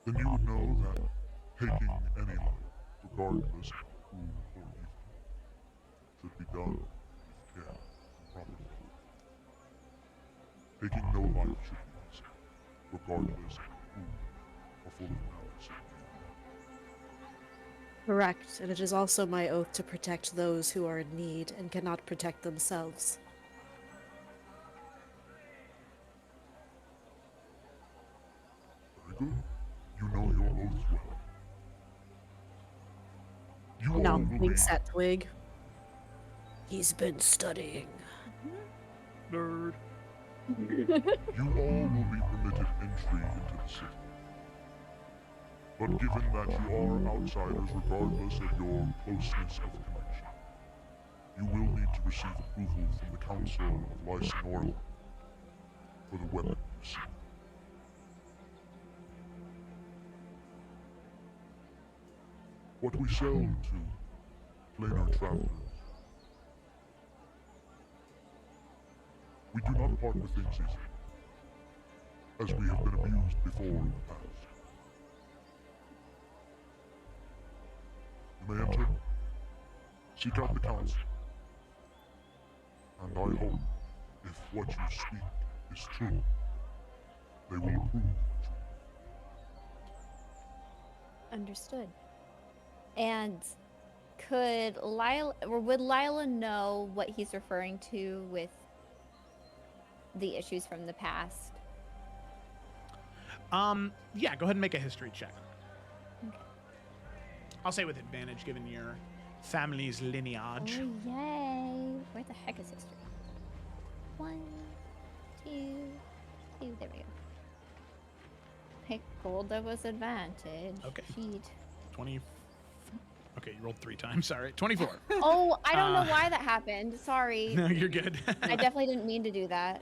Then you would know that taking any life, regardless of who or evil, should be done with care and property. Taking no life should be easy, regardless of who or full of malice. Correct, and it is also my oath to protect those who are in need and cannot protect themselves. Very good. You know your oath well. You Now, all will be, winks at Twig. He's been studying. Nerd. you all will be permitted entry into the city. But given that you are outsiders regardless of your closeness of connection, you will need to receive approval from the Council of Lysinora for the weapon you seek. What we sell to planar travelers, we do not part with things easily, as we have been abused before in the past. You may enter, seek out the council, and I hope, if what you speak is true, they will approve. Understood. And could Lila, or would Lila know what he's referring to with the issues from the past? Yeah, go ahead and make a history check. Okay. I'll say with advantage given your family's lineage. Oh, yay. Where the heck is history? 1, 2, 2. There we go. Hey, gold, that was advantage. Okay. Sheet. 20. Okay, you rolled 3 times. Sorry. 24. Oh, I don't know why that happened. Sorry. No, you're good. I definitely didn't mean to do that.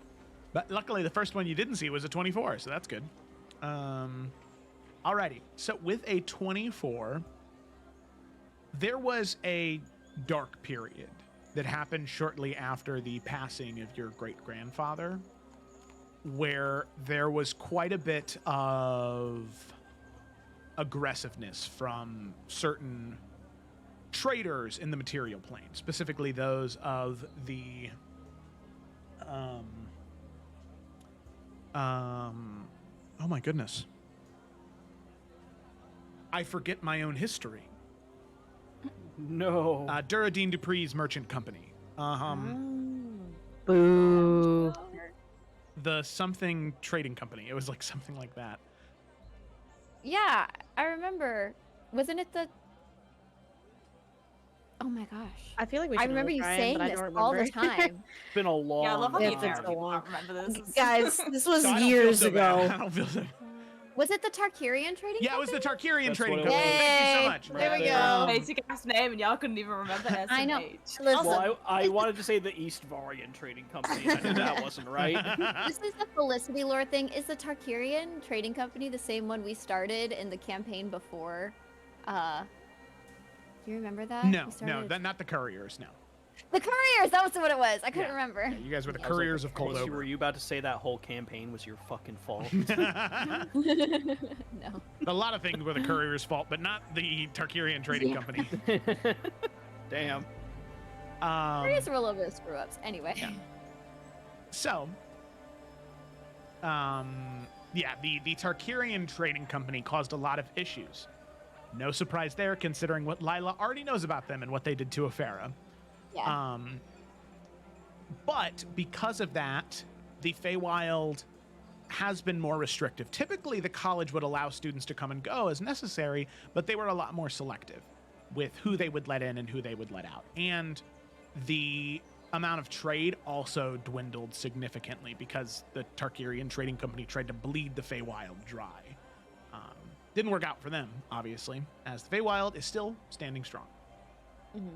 But luckily, the first one you didn't see was a 24, so that's good. Alrighty. So with a 24, there was a dark period that happened shortly after the passing of your great-grandfather, where there was quite a bit of aggressiveness from certain traders in the material plane, specifically those of the oh my goodness, I forget my own history. No. Duradine Dupree's Merchant Company. Boo. The something trading company. It was like something like that. Yeah, I remember. Wasn't it the... Oh my gosh. I feel like we I should remember know, you Brian, saying but I this don't all the remember. time. It's been a long Yeah, I love how you It's been can't so long. remember this. Guys, this was So I don't feel years so bad. ago. I don't feel so... Was it the Tarkirian trading Yeah, it was the company? Tarkirian That's trading what it company. was. Thank you so Yay. much. There we Right go. Basic ass name, and y'all couldn't even remember SMH. I know. Listen, Well, I wanted to say the Eastvarian Trading Company, and I knew that wasn't right. This is the Felicity lore thing. Is the Tarkirian trading company the same one we started in the campaign before? Do you remember that? No, We started- not the couriers, no. The couriers. That was what it was. I couldn't Yeah. remember. Yeah, you guys were the I was like, couriers of Casey, Cold were you about to say that whole campaign was your fucking fault? No. A lot of things were the courier's fault, but not the Tarkirian Trading Company. Damn. Couriers were a little bit of screw ups. Anyway. Yeah. So, yeah, the Tarkirian Trading Company caused a lot of issues. No surprise there, considering what Lila already knows about them and what they did to Afera. Yeah. But because of that, the Feywild has been more restrictive. Typically, the college would allow students to come and go as necessary, but they were a lot more selective with who they would let in and who they would let out. And the amount of trade also dwindled significantly because the Tarkirian Trading Company tried to bleed the Feywild dry. Didn't work out for them, obviously, as the Feywild is still standing strong. Mm-hmm.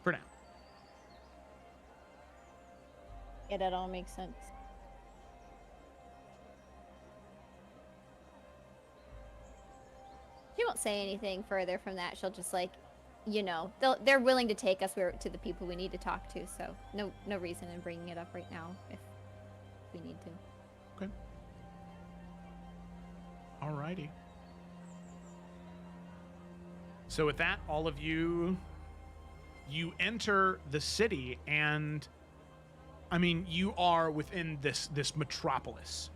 For now. Yeah, that all makes sense. She won't say anything further from that. She'll just they're willing to take us to the people we need to talk to. So no reason in bringing it up right now if we need to. Okay. Alrighty. So with that, all of you enter the city, and I mean, you are within this metropolis.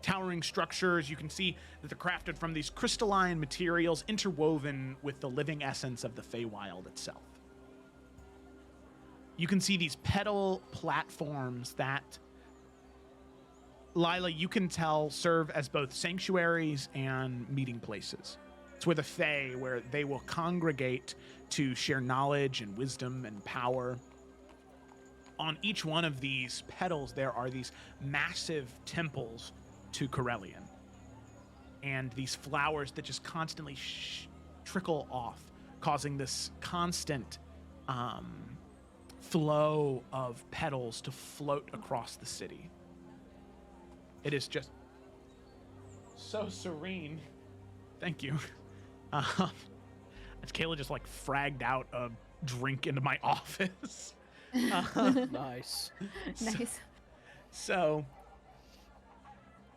Towering structures, you can see that they're crafted from these crystalline materials interwoven with the living essence of the Feywild itself. You can see these pedal platforms that, Lila, you can tell serve as both sanctuaries and meeting places. It's where the Fae, where they will congregate to share knowledge and wisdom and power. On each one of these pedals, there are these massive temples to Corellian. And these flowers that just constantly trickle off, causing this constant flow of petals to float across the city. It is just so serene. Thank you. As Kayla just fragged out a drink into my office. Nice. Nice. So,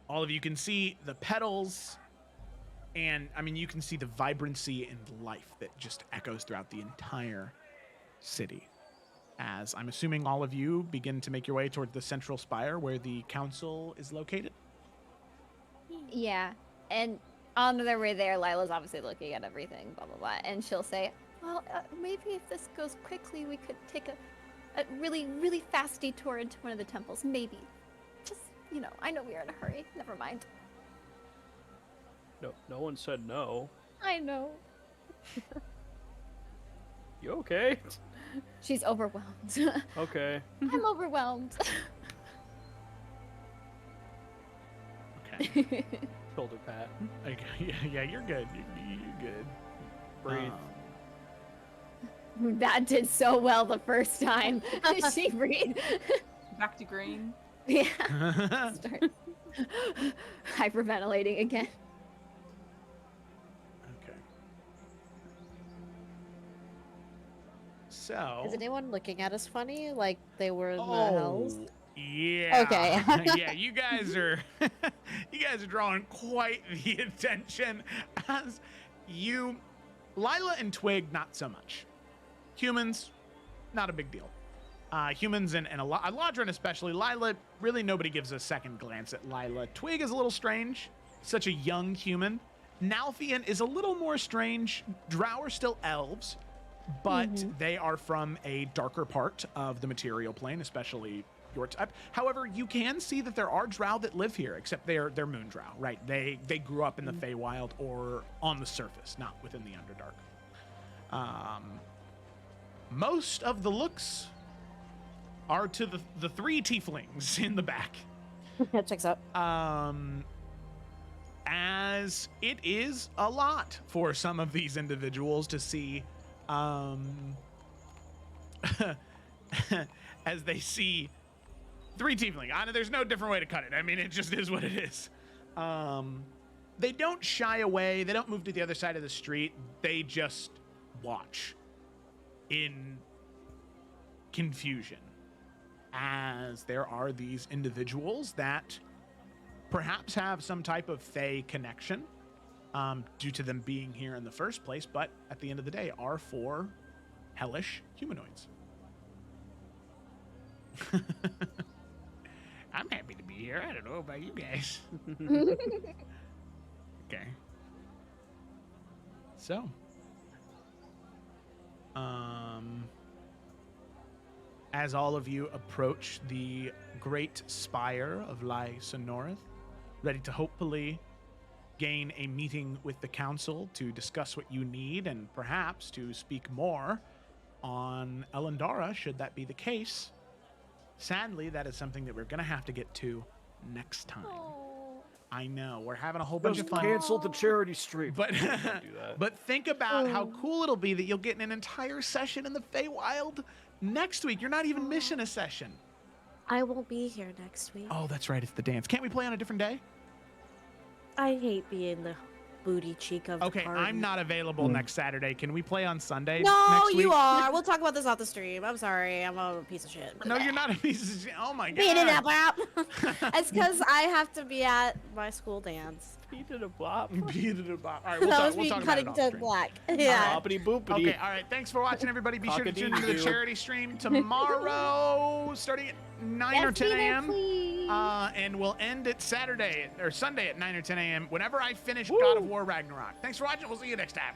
all of you can see the petals, and I mean, you can see the vibrancy and life that just echoes throughout the entire city. As I'm assuming all of you begin to make your way toward the central spire where the council is located. Yeah, and on their way there, Lila's obviously looking at everything, blah, blah, blah, and she'll say, well, maybe if this goes quickly, we could take a really, really fast detour into one of the temples. Maybe. Just, I know we are in a hurry. Never mind. No one said no. I know. You okay? She's overwhelmed. Okay. I'm overwhelmed. Okay. Shoulder pat. Okay, yeah, you're good. You're good. Breathe. That did so well the first time. She breathed. Back to green. Yeah. Start hyperventilating again. Okay. So. Is anyone looking at us funny? Like they were in the hells? Yeah. Okay. Yeah, you guys are drawing quite the attention. As you, Lila and Twig, not so much. Humans, not a big deal. Humans and Eladrin especially. Lila, really nobody gives a second glance at Lila. Twig is a little strange. Such a young human. Nalfian is a little more strange. Drow are still elves, but they are from a darker part of the material plane, especially your type. However, you can see that there are drow that live here, except they're moon drow, right? They grew up in the Feywild or on the surface, not within the Underdark. Most of the looks are to the three tieflings in the back. That checks out. As it is a lot for some of these individuals to see, as they see three tiefling. There's no different way to cut it. I mean, it just is what it is. They don't shy away. They don't move to the other side of the street. They just watch in confusion, as there are these individuals that perhaps have some type of Fey connection due to them being here in the first place, but at the end of the day are 4 hellish humanoids. I'm happy to be here. I don't know about you guys. Okay. So, as all of you approach the great spire of Sonorith, ready to hopefully gain a meeting with the council to discuss what you need and perhaps to speak more on Elendara, should that be the case. Sadly, that is something that we're going to have to get to next time. I know, we're having a whole bunch of fun. Cancel the charity stream. But, Do that. but think about how cool it'll be that you'll get an entire session in the Feywild next week. You're not even missing a session. I won't be here next week. Oh, that's right. It's the dance. Can't we play on a different day? I hate being the booty cheek of the Okay, party. I'm not available next Saturday. Can we play on Sunday No, next week? you are. We'll talk about this off the stream. I'm sorry. I'm a piece of shit. No, you're not a piece of shit. Oh my Beat it god. up. It's because I have to be at my school dance. Beat it a bop. Beat it up. All right, That we'll was talk me about it cutting off to stream. black. Yeah. Boppity boopity. Okay, all right. Thanks for watching, everybody. Be sure to tune into the Cock-a-doodle-doo. charity stream tomorrow, starting at 9 or 10 a.m. And we'll end it Sunday at 9 or 10 a.m. whenever I finish God of War Ragnarok. Thanks for watching. We'll see you next time.